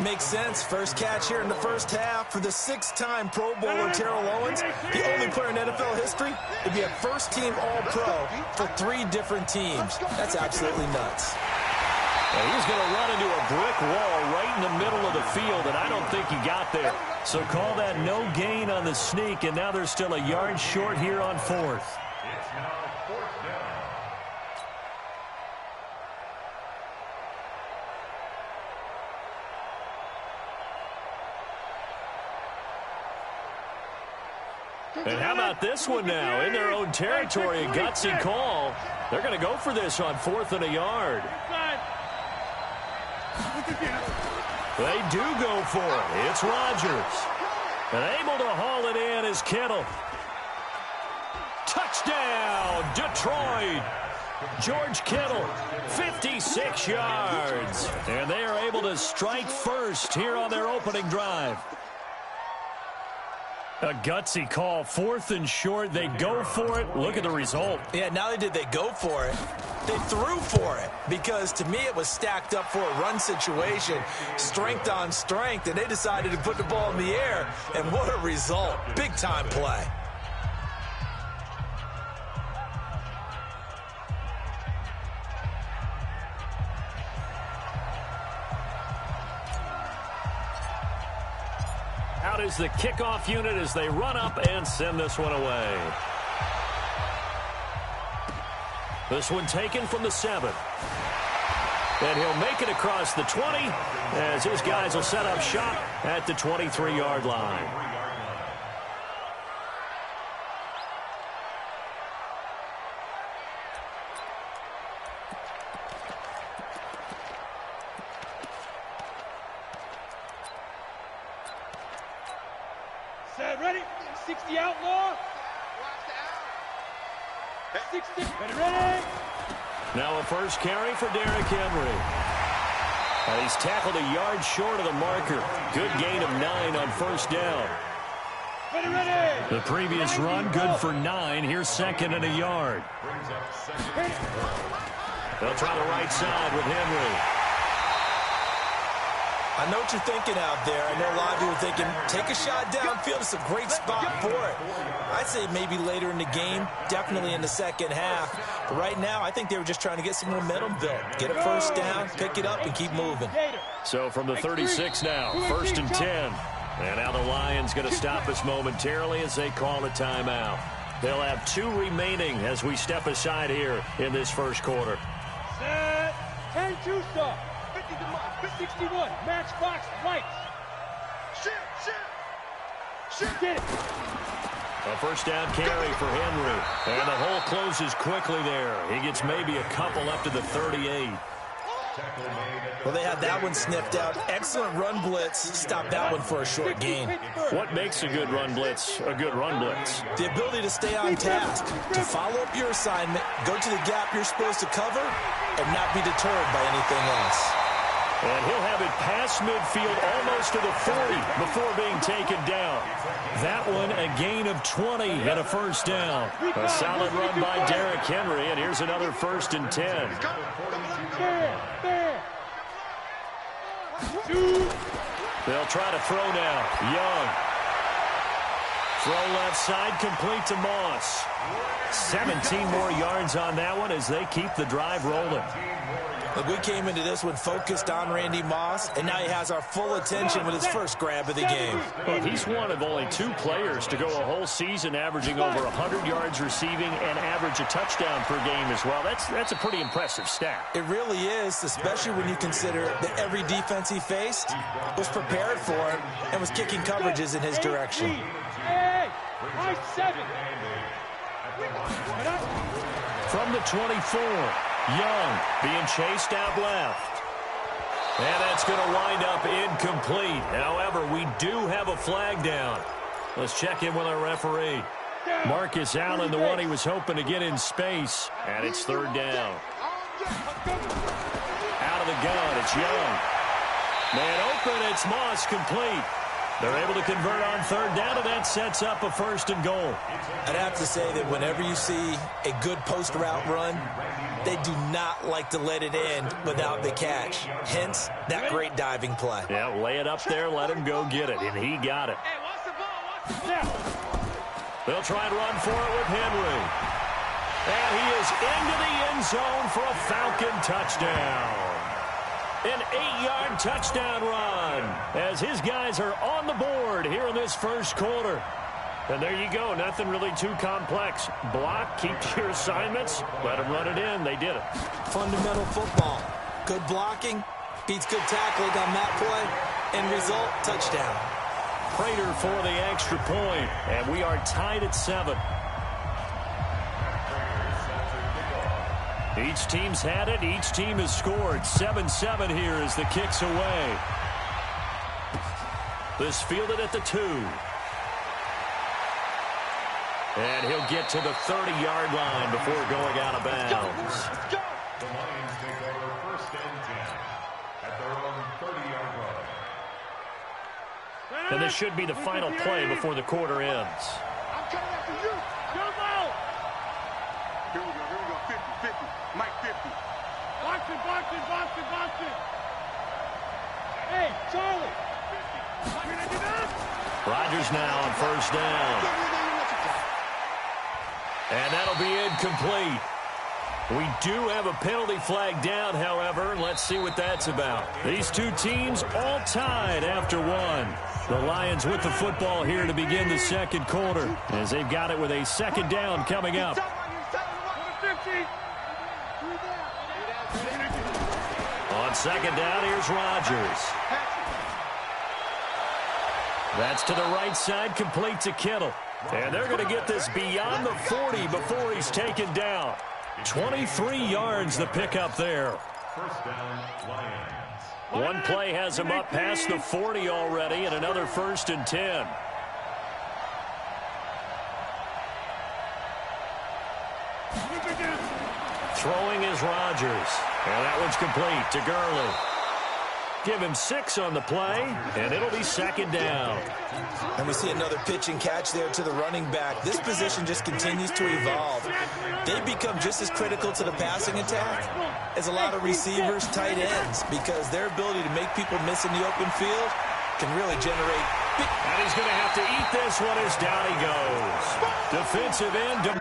Makes sense. First catch here in the first half for the 6-time Pro Bowler Terrell Owens, the only player in NFL history to be a first-team All-Pro for 3 different teams. That's absolutely nuts. Well, he's going to run into a brick wall right in the middle of the field, and I don't think he got there. So call that no gain on the sneak, and now they're still a yard short here on 4th. It's now 4th down. And how about this one now? In their own territory, a gutsy call. They're going to go for this on 4th and a yard. They do go for it. It's Rodgers. And able to haul it in is Kittle. Touchdown, Detroit. George Kittle, 56 yards. And they are able to strike first here on their opening drive. A gutsy call, 4th and short. They go for it. Look at the result. Yeah, not only did they go for it, they threw for it, because to me it was stacked up for a run situation, strength on strength, and they decided to put the ball in the air, and what a result. Big-time play. Out is the kickoff unit as they run up and send this one away. This one taken from the 7. And he'll make it across the 20 as his guys will set up shop at the 23-yard line. Set, ready? 60 outlaw. 60. Ready? Now a first carry for Derrick Henry. He's tackled a yard short of the marker. Good gain of 9 on first down. Ready. The previous run, good for 9. Here's 2nd and a yard. They'll try the right side with Henry. I know what you're thinking out there. I know a lot of you are thinking, take a shot downfield. It's a great spot for it. I'd say maybe later in the game, definitely in the second half. But right now, I think they were just trying to get some momentum built. Get a first down, pick it up, and keep moving. So from the 36 now, 1st and 10. And now the Lions going to stop us momentarily as they call a timeout. They'll have 2 remaining as we step aside here in this first quarter. Set. 10-2 stop. 52. 61, matchbox lights. Get it. A first down carry for Henry. And the hole closes quickly there. He gets maybe a couple up to the 38. Well, they had that one sniffed out. Excellent run blitz. Stop that one for a short gain. What makes a good run blitz a good run blitz? The ability to stay on task, to follow up your assignment, go to the gap you're supposed to cover, and not be deterred by anything else. And he'll have it past midfield almost to the 40 before being taken down. That one, a gain of 20 and a first down. A solid run by Derrick Henry, and here's another 1st and 10. They'll try to throw now. Young. Throw left side, complete to Moss. 17 more yards on that one as they keep the drive rolling. Look, we came into this one focused on Randy Moss, and now he has our full attention with his first grab of the game. Well, he's one of only 2 players to go a whole season averaging over 100 yards receiving and average a touchdown per game as well. That's a pretty impressive stat. It really is, especially when you consider that every defense he faced was prepared for him and was kicking coverages in his direction. Hey, 7. From the 24, Young being chased out left. And that's going to wind up incomplete. However, we do have a flag down. Let's check in with our referee. Marcus Allen, the one he was hoping to get in space. And it's 3rd down. Out of the gun, it's Young. Man open, it's Moss, complete. They're able to convert on 3rd down, and that sets up a 1st and goal. I'd have to say that whenever you see a good post route run, they do not like to let it end without the catch. Hence, that great diving play. Yeah, lay it up there, let him go get it, and he got it. Hey, watch the ball, watch the ball. They'll try and run for it with Henry. And he is into the end zone for a Falcon touchdown. An 8-yard touchdown run as his guys are on the board here in this first quarter. And there you go. Nothing really too complex. Block, keep to your assignments, let them run it in. They did it. Fundamental football. Good blocking, beats good tackling on that play, and result, touchdown. Prater for the extra point, and we are tied at 7. Each team's had it. Each team has scored. 7-7 here as the kick's away. This fielded at the 2. And he'll get to the 30-yard line before going out of bounds. The Lions take over 1st and 10 at their own 30-yard line. And this should be the final play before the quarter ends. I'm coming after you. Jump out. Here we go. 50. Mike 50. Box it. Hey, Charlie. Rodgers now on 1st down. And that'll be incomplete. We do have a penalty flag down, however. Let's see what that's about. These 2 teams all tied after 1. The Lions with the football here to begin the 2nd quarter as they've got it with a 2nd down coming up. On 2nd down, here's Rodgers. That's to the right side, complete to Kittle. And they're going to get this beyond the 40 before he's taken down. 23 yards the pickup there. 1st down, Lions. One play has him up past the 40 already, and another 1st and 10. Throwing is Rodgers. And that one's complete to Gurley. Give him 6 on the play, and it'll be 2nd down. And we see another pitch and catch there to the running back. This position just continues to evolve. They become just as critical to the passing attack as a lot of receivers, tight ends, because their ability to make people miss in the open field can really generate big. And he's going to have to eat this one as down he goes. Defensive end.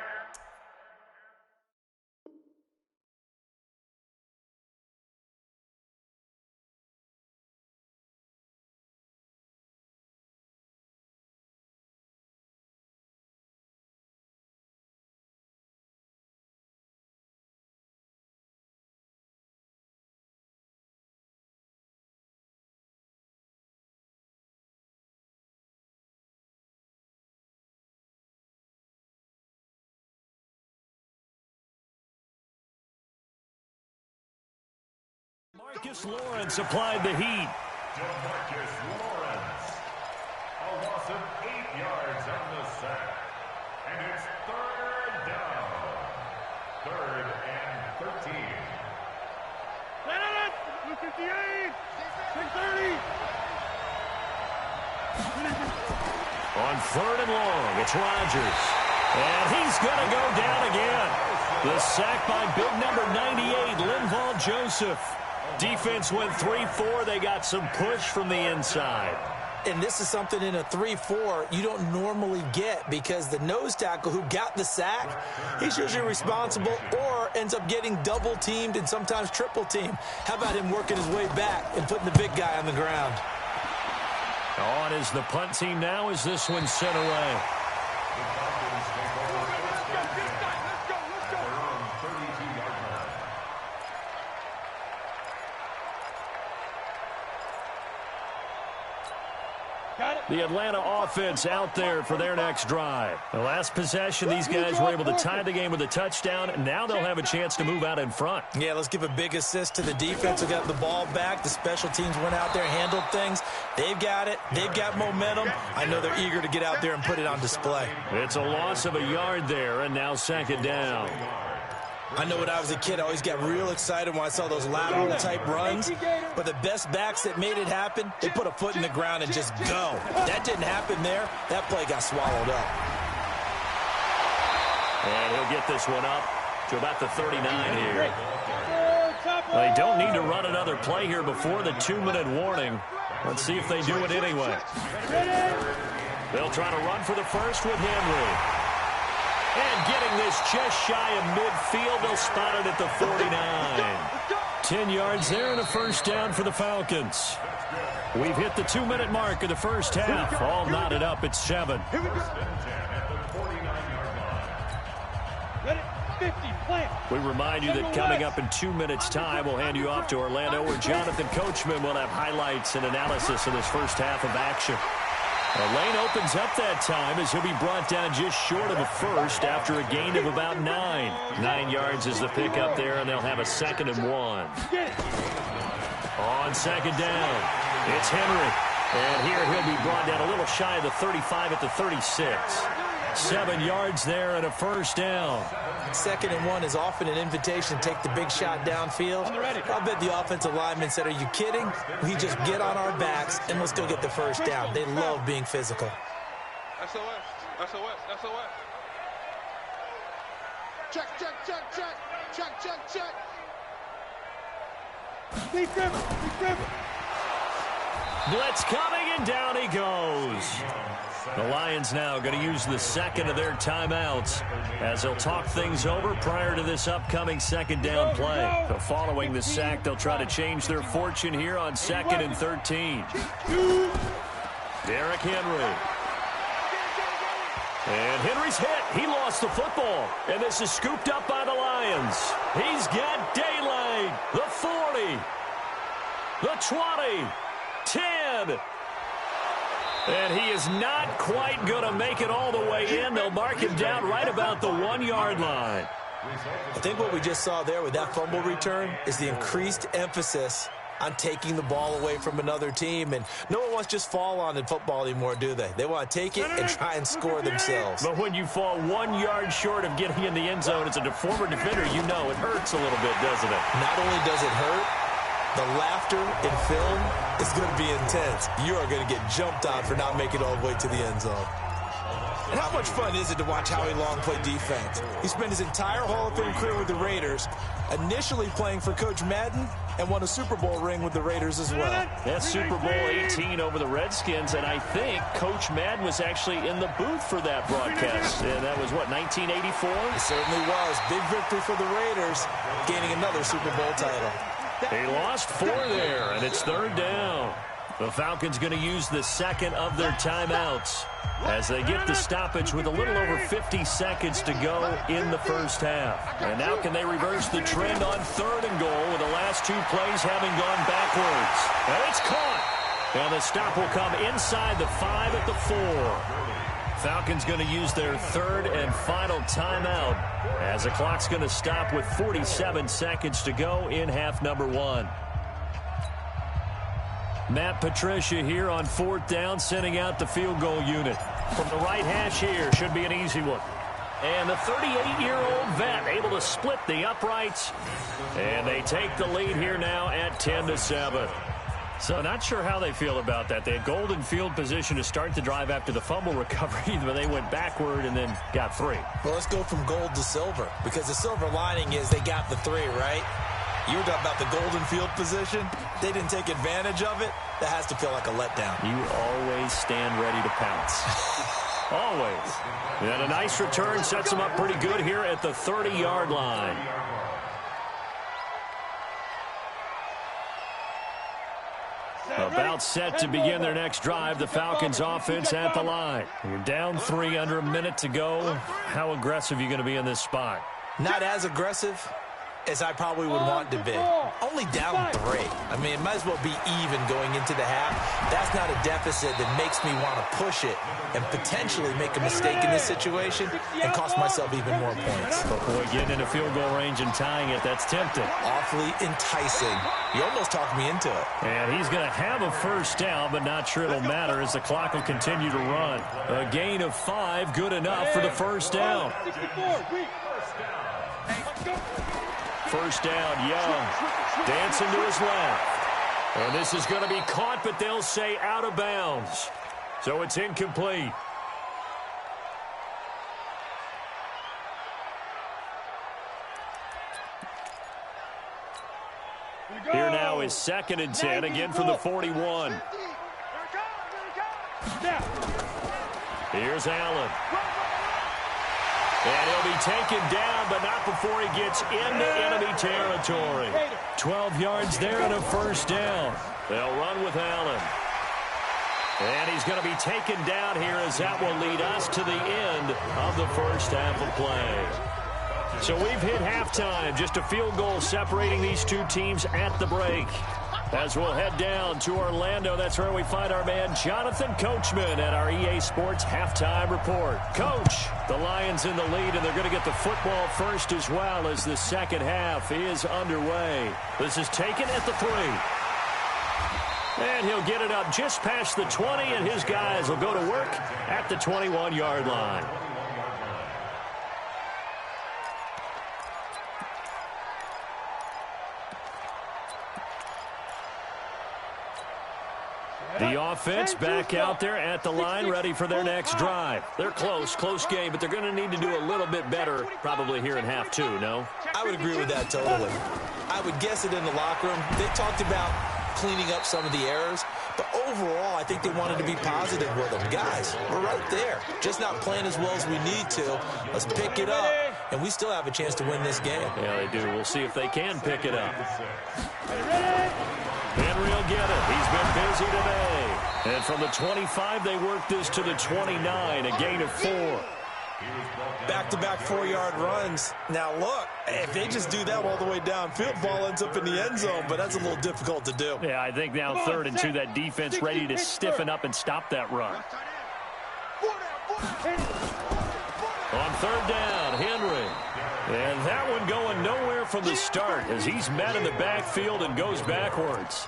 Marcus Lawrence applied the heat. DeMarcus Lawrence. A loss of 8 yards on the sack. And it's third down. 3rd and 13. 258. 630. On 3rd and long, it's Rodgers. And he's going to go down again. The sack by big number 98, Linval Joseph. Defense went 3-4. They got some push from the inside. And this is something in a 3-4 you don't normally get because the nose tackle who got the sack, he's usually responsible or ends up getting double-teamed and sometimes triple-teamed. How about him working his way back and putting the big guy on the ground? On is the punt team now as this one's sent away. The Atlanta offense out there for their next drive. The last possession, these guys were able to tie the game with a touchdown. Now they'll have a chance to move out in front. Yeah, let's give a big assist to the defense who got the ball back. The special teams went out there, handled things. They've got it. They've got momentum. I know they're eager to get out there and put it on display. It's a loss of a yard there, and now 2nd down. I know when I was a kid, I always got real excited when I saw those lateral-type runs. But the best backs that made it happen, they put a foot in the ground and just go. That didn't happen there. That play got swallowed up. And he'll get this one up to about the 39 here. They don't need to run another play here before the 2-minute warning. Let's see if they do it anyway. They'll try to run for the first with Henry. And getting this just shy of midfield, they'll spot it at the 49. 10 yards there and a first down for the Falcons. We've hit the 2-minute mark of the first half. All knotted up at 7. Here we go. Ready? 50, plant. We remind you that coming up in 2 minutes' time, we'll hand you off to Orlando, where Jonathan Coachman will have highlights and analysis of this first half of action. Lane opens up that time as he'll be brought down just short of a first after a gain of about 9. 9 yards is the pickup there, and they'll have a 2nd and 1. On 2nd down, it's Henry. And here he'll be brought down a little shy of the 35 at the 36. 7 yards there and a first down. 2nd and 1 is often an invitation to take the big shot downfield. I bet the offensive lineman said, are you kidding? We just get on our backs and let's go get the first down. They love being physical. SOS, SOS, SOS. Check, check, check, check. Check, check, check. Deep river. Blitz coming, and down he goes. The Lions now going to use the 2nd of their timeouts as they'll talk things over prior to this upcoming 2nd down play. So following the sack, they'll try to change their fortune here on 2nd and 13. Derrick Henry. And Henry's hit. He lost the football. And this is scooped up by the Lions. He's got daylight. The 40. The 20. 10. And he is not quite going to make it all the way in. They'll mark him down right about the 1-yard line. I think what we just saw there with that fumble return is the increased emphasis on taking the ball away from another team. And no one wants to just fall on in football anymore, do they? They want to take it and try and score themselves. But when you fall 1 yard short of getting in the end zone as a former defender, you know it hurts a little bit, doesn't it? Not only does it hurt, the laughter in film is going to be intense. You are going to get jumped on for not making it all the way to the end zone. And how much fun is it to watch Howie Long play defense? He spent his entire Hall of Fame career with the Raiders, initially playing for Coach Madden, and won a Super Bowl ring with the Raiders as well. That's Super Bowl 18 over the Redskins, and I think Coach Madden was actually in the booth for that broadcast. And that was, what, 1984? It certainly was. Big victory for the Raiders, gaining another Super Bowl title. They lost 4 there, and it's 3rd down. The Falcons going to use the 2nd of their timeouts as they get the stoppage with a little over 50 seconds to go in the first half. And now can they reverse the trend on 3rd and goal with the last 2 plays having gone backwards? And it's caught. And the stop will come inside the 5 at the 4. Falcons going to use their 3rd and final timeout as the clock's going to stop with 47 seconds to go in half number 1. Matt Patricia here on 4th down, sending out the field goal unit. From the right hash here, should be an easy one. And the 38-year-old vet able to split the uprights. And they take the lead here now at 10-7. So not sure how they feel about that. They had golden field position to start the drive after the fumble recovery, but they went backward and then got 3. Well, let's go from gold to silver, because the silver lining is they got the 3, right? You were talking about the golden field position. They didn't take advantage of it. That has to feel like a letdown. You always stand ready to pounce. Always. And a nice return sets them up pretty good here at the 30-yard line. About set to begin their next drive, the Falcons offense at the line. We're down 3, under a minute to go. How aggressive are you going to be in this spot? Not as aggressive as I probably would want to be. Only down 3. I mean, it might as well be even going into the half. That's not a deficit that makes me want to push it and potentially make a mistake in this situation and cost myself even more points. But boy, getting in a field goal range and tying it, that's tempting. Awfully enticing. You almost talked me into it. And he's going to have a first down, but not sure it'll matter as the clock will continue to run. A gain of 5, good enough for the first down. First down, Young. Dancing to his left. And this is going to be caught, but they'll say out of bounds. So it's incomplete. Here now is 2nd and 10, again from the 41. Here's Allen. And he'll be taken down, but not before he gets into enemy territory. 12 yards there and a first down. They'll run with Allen. And he's going to be taken down here as that will lead us to the end of the first half of play. So we've hit halftime, just a field goal separating these two teams at the break. As we'll head down to Orlando, that's where we find our man Jonathan Coachman at our EA Sports Halftime Report. Coach, the Lions in the lead, and they're going to get the football first as well as the second half is underway. This is taken at the 3. And he'll get it up just past the 20, and his guys will go to work at the 21-yard line. The offense back out there at the line, ready for their next drive. They're close game, but they're going to need to do a little bit better probably here in half 2, no? I would agree with that totally. I would guess it in the locker room. They talked about cleaning up some of the errors, but overall, I think they wanted to be positive with them. Guys, we're right there. Just not playing as well as we need to. Let's pick it up, and we still have a chance to win this game. Yeah, they do. We'll see if they can pick it up. Henry will get it. He's been busy today. And from the 25, they work this to the 29, a gain of 4. Back-to-back 4-yard runs. Now, look, if they just do that all the way downfield, ball ends up in the end zone, but that's a little difficult to do. Yeah, I think now 3rd and 2, that defense ready to stiffen up and stop that run. On 3rd down, Henry. And that one going nowhere from the start as he's met in the backfield and goes backwards.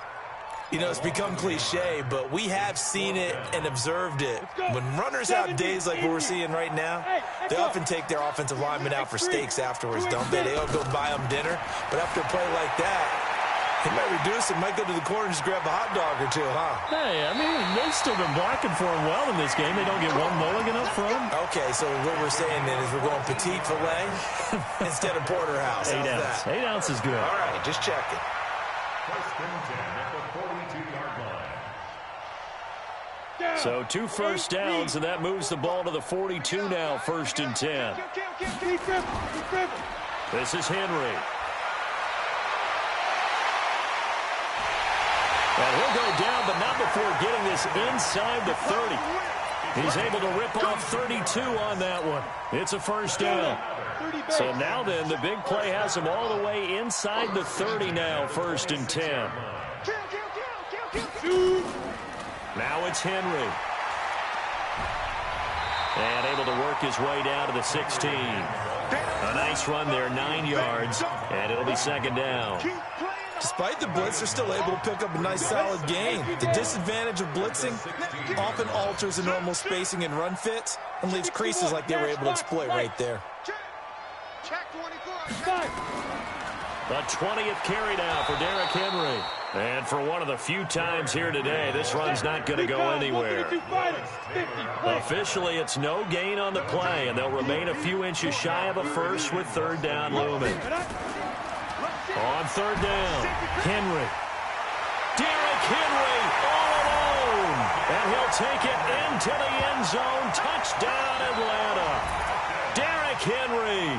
You know, it's become cliche, but we have seen it and observed it. When runners have days like what we're seeing right now, they often take their offensive linemen out for steaks afterwards, don't they? They all go buy them dinner. But after a play like that, he might reduce it, might go to the corner and just grab a hot dog or 2, huh? Hey, I mean, they've still been blocking for him well in this game. They don't get one mulligan up front. Okay, so what we're saying then is we're going petite filet instead of porterhouse. 8 ounce. 8 ounce is good. All right, just checking. First and 10 at the 42-yard line. So 2 first downs, and that moves the ball to the 42 now, 1st and 10. This is Henry. And he'll go down, but not before getting this inside the 30. He's able to rip off 32 on that one. It's a first down. So now then, the big play has him all the way inside the 30 now, 1st and 10. Now it's Henry. And able to work his way down to the 16. A nice run there, 9 yards, and it'll be 2nd down. Despite the blitz, they're still able to pick up a nice, solid gain. The disadvantage of blitzing often alters the normal spacing and run fits and leaves creases like they were able to exploit right there. The 20th carry now for Derrick Henry. And for one of the few times here today, this run's not going to go anywhere. Officially, it's no gain on the play, and they'll remain a few inches shy of a first with third down looming. On third down, Henry. Derrick Henry all alone. And he'll take it into the end zone. Touchdown, Atlanta. Derrick Henry.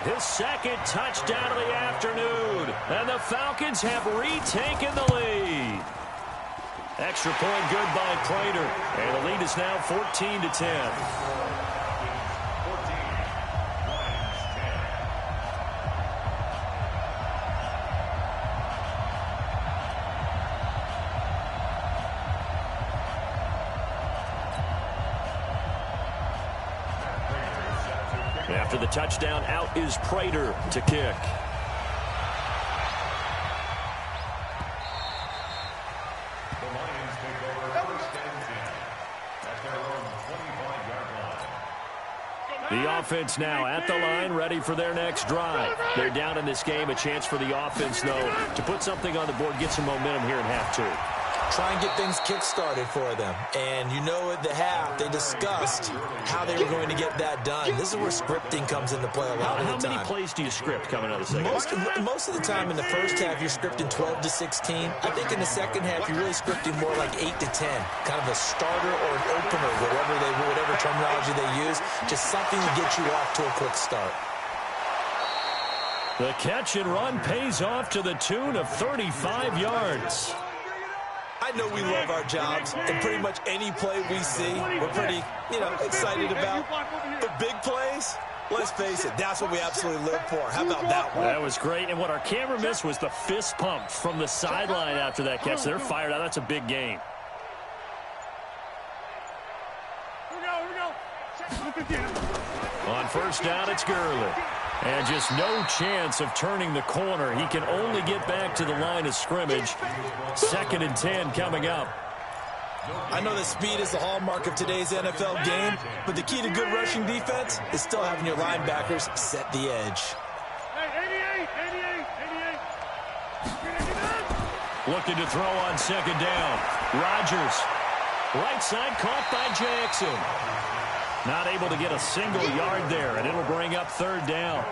His second touchdown of the afternoon. And the Falcons have retaken the lead. Extra point good by Prater. And the lead is now 14-10. After the touchdown, out is Prater to kick. The Lions take over first and 10 at their own 25-yard line. The offense now at the line, ready for their next drive. They're down in this game. A chance for the offense, though, to put something on the board, get some momentum here in half two. Try and get things kick-started for them. And you know at the half, they discussed how they were going to get that done. This is where scripting comes into play a lot of the time. How many plays do you script coming out of the second? Most of the time in the first half, you're scripting 12 to 16. I think in the second half, you're really scripting more like 8 to 10. Kind of a starter or an opener, whatever terminology they use. Just something to get you off to a quick start. The catch and run pays off to the tune of 35 yards. I know we love our jobs, and pretty much any play we see, we're pretty, excited about. But big plays, let's face it, that's what we absolutely live for. How about that one? That was great, and what our camera missed was the fist pump from the sideline after that catch. They're fired out. That's a big game. On first down, it's Gurley. And just no chance of turning the corner. He can only get back to the line of scrimmage. 2nd and 10 coming up. I know that speed is the hallmark of today's NFL game, but the key to good rushing defense is still having your linebackers set the edge. Looking to throw on 2nd down. Rodgers. Right side caught by Jackson. Not able to get a single yard there, and it'll bring up 3rd down.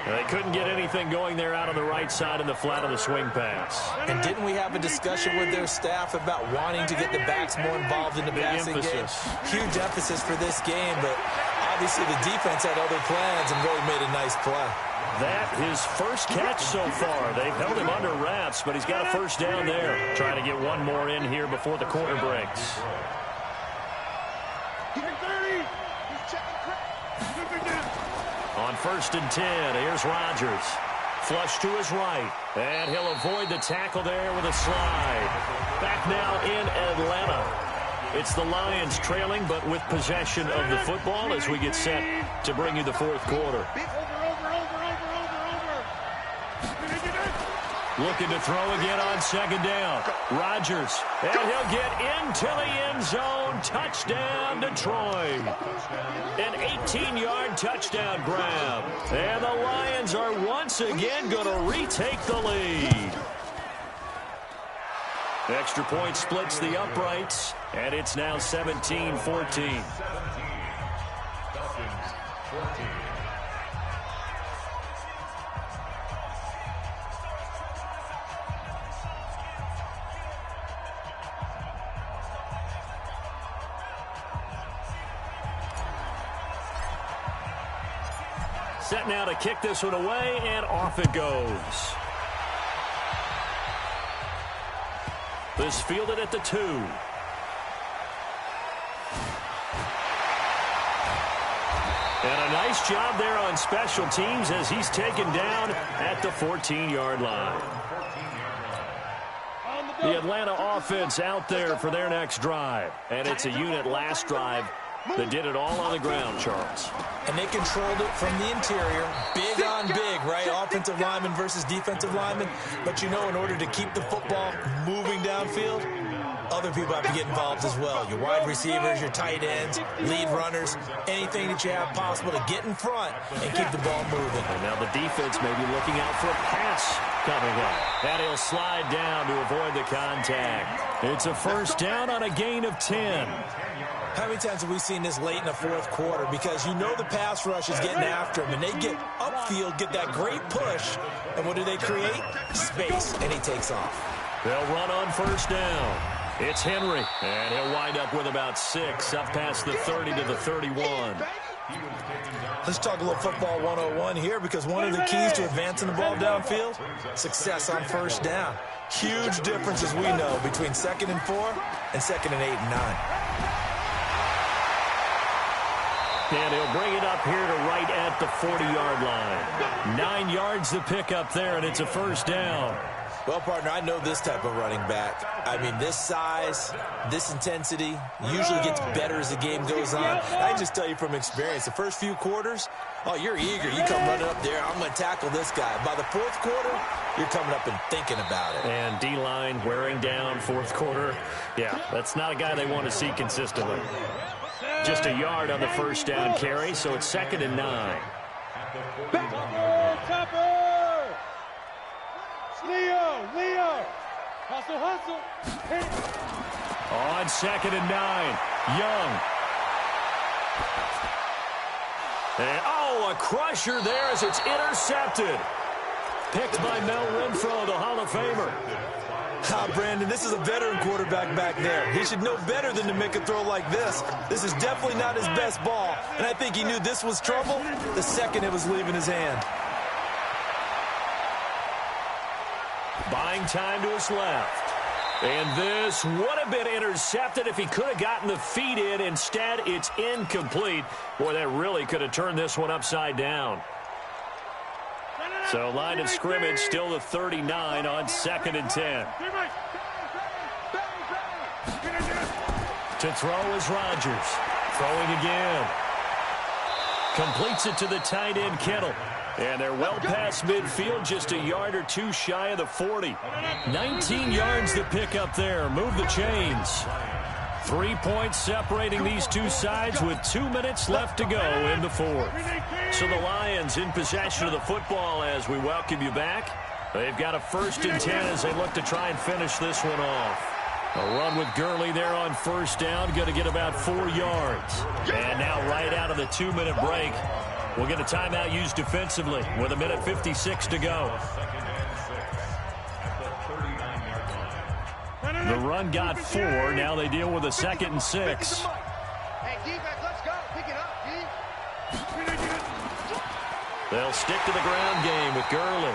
They couldn't get anything going there out on the right side in the flat of the swing pass. And didn't we have a discussion with their staff about wanting to get the backs more involved in the passing game? Huge emphasis for this game, but obviously the defense had other plans and really made a nice play. That his first catch so far. They've held him under wraps, but he's got a first down there. Trying to get one more in here before the quarter breaks. On 1st and 10, here's Rodgers. Flush to his right, and he'll avoid the tackle there with a slide. Back now in Atlanta. It's the Lions trailing, but with possession of the football as we get set to bring you the 4th quarter. Looking to throw again on 2nd down. Rodgers, and he'll get into the end zone. Touchdown, Detroit. An 18-yard touchdown grab. And the Lions are once again going to retake the lead. Extra point splits the uprights, and it's now 17-14. 14. Set now to kick this one away, and off it goes. This fielded at the 2. And a nice job there on special teams as he's taken down at the 14-yard line. The Atlanta offense out there for their next drive. And it's a unit last drive that did it all on the ground, Charles. And they controlled it from the interior. Big on big big, right? Offensive lineman versus defensive lineman. But you know, in order to keep the football moving downfield, other people have to get involved as well. Your wide receivers, your tight ends, lead runners, anything that you have possible to get in front and keep the ball moving. And now the defense may be looking out for a pass coming up. And he'll slide down to avoid the contact. It's a first down on a gain of 10. How many times have we seen this late in the fourth quarter? Because you know the pass rush is getting after him, and they get upfield, get that great push, and what do they create? Space, and he takes off. They'll run on first down. It's Henry, and he'll wind up with about 6 up past the 30 to the 31. Let's talk a little football 101 here, because one of the keys to advancing the ball downfield, success on first down. Huge difference, as we know, between 2nd and 4 and 2nd and 8 and 9. And he'll bring it up here to right at the 40-yard line. 9 yards to pick up there, and it's a first down. Well, partner, I know this type of running back. I mean, this size, this intensity usually gets better as the game goes on. I just tell you from experience, the first few quarters, oh, you're eager. You come running up there, I'm going to tackle this guy. By the fourth quarter, you're coming up and thinking about it. And D-line wearing down fourth quarter. Yeah, that's not a guy they want to see consistently. Just a yard on the first down carry, so it's 2nd and 9. Leo. Hustle. On 2nd and 9, Young. And, a crusher there as it's intercepted. Picked by Mel Renfro, the Hall of Famer. Brandon, this is a veteran quarterback back there. He should know better than to make a throw like this. This is definitely not his best ball, and I think he knew this was trouble the second it was leaving his hand. Buying time to his left. And this would have been intercepted if he could have gotten the feet in. Instead, it's incomplete. Boy, that really could have turned this one upside down. So line of scrimmage still the 39 on 2nd and 10. To throw is Rodgers. Throwing again. Completes it to the tight end, Kittle. And they're well past midfield, just a yard or 2 shy of the 40. 19 yards to pick up there. Move the chains. 3 points separating these two sides with 2 minutes left to go in the fourth. So the Lions in possession of the football as we welcome you back. They've got a 1st and 10 as they look to try and finish this one off. A run with Gurley there on first down, going to get about 4 yards. And now right out of the 2-minute break, we'll get a timeout used defensively with 1:56 to go. The run got 4. Now they deal with a 2nd and 6. Hey, defense, let's go. Pick it up, They'll stick to the ground game with Gurley.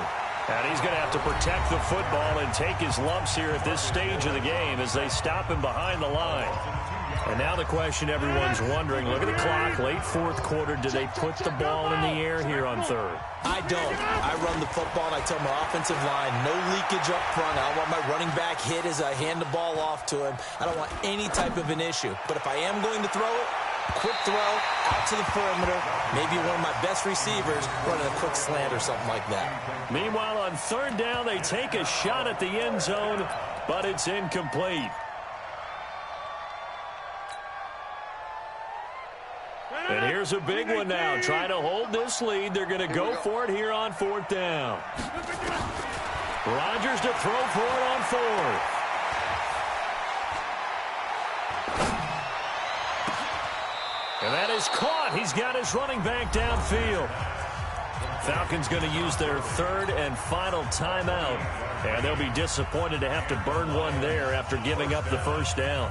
And he's going to have to protect the football and take his lumps here at this stage of the game as they stop him behind the line. And now the question everyone's wondering, look at the clock, late fourth quarter, do they put the ball in the air here on 3rd? I don't. I run the football, and I tell my offensive line, no leakage up front. I don't want my running back hit as I hand the ball off to him. I don't want any type of an issue. But if I am going to throw it, quick throw out to the perimeter, maybe one of my best receivers running a quick slant or something like that. Meanwhile, on 3rd down, they take a shot at the end zone, but it's incomplete. And here's a big one now. Trying to hold this lead. They're going to go for it here on 4th down. Rodgers to throw for it on 4th. And that is caught. He's got his running back downfield. Falcons going to use their 3rd and final timeout. And they'll be disappointed to have to burn one there after giving up the first down.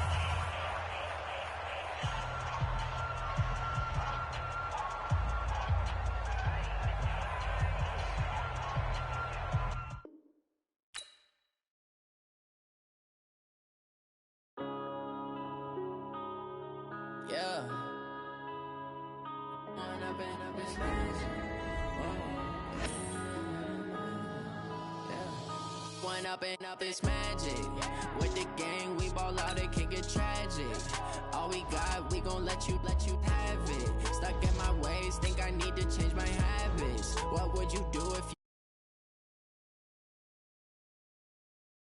Up is magic. With the gang, we ball out, it can get tragic. All we got, we gon' let you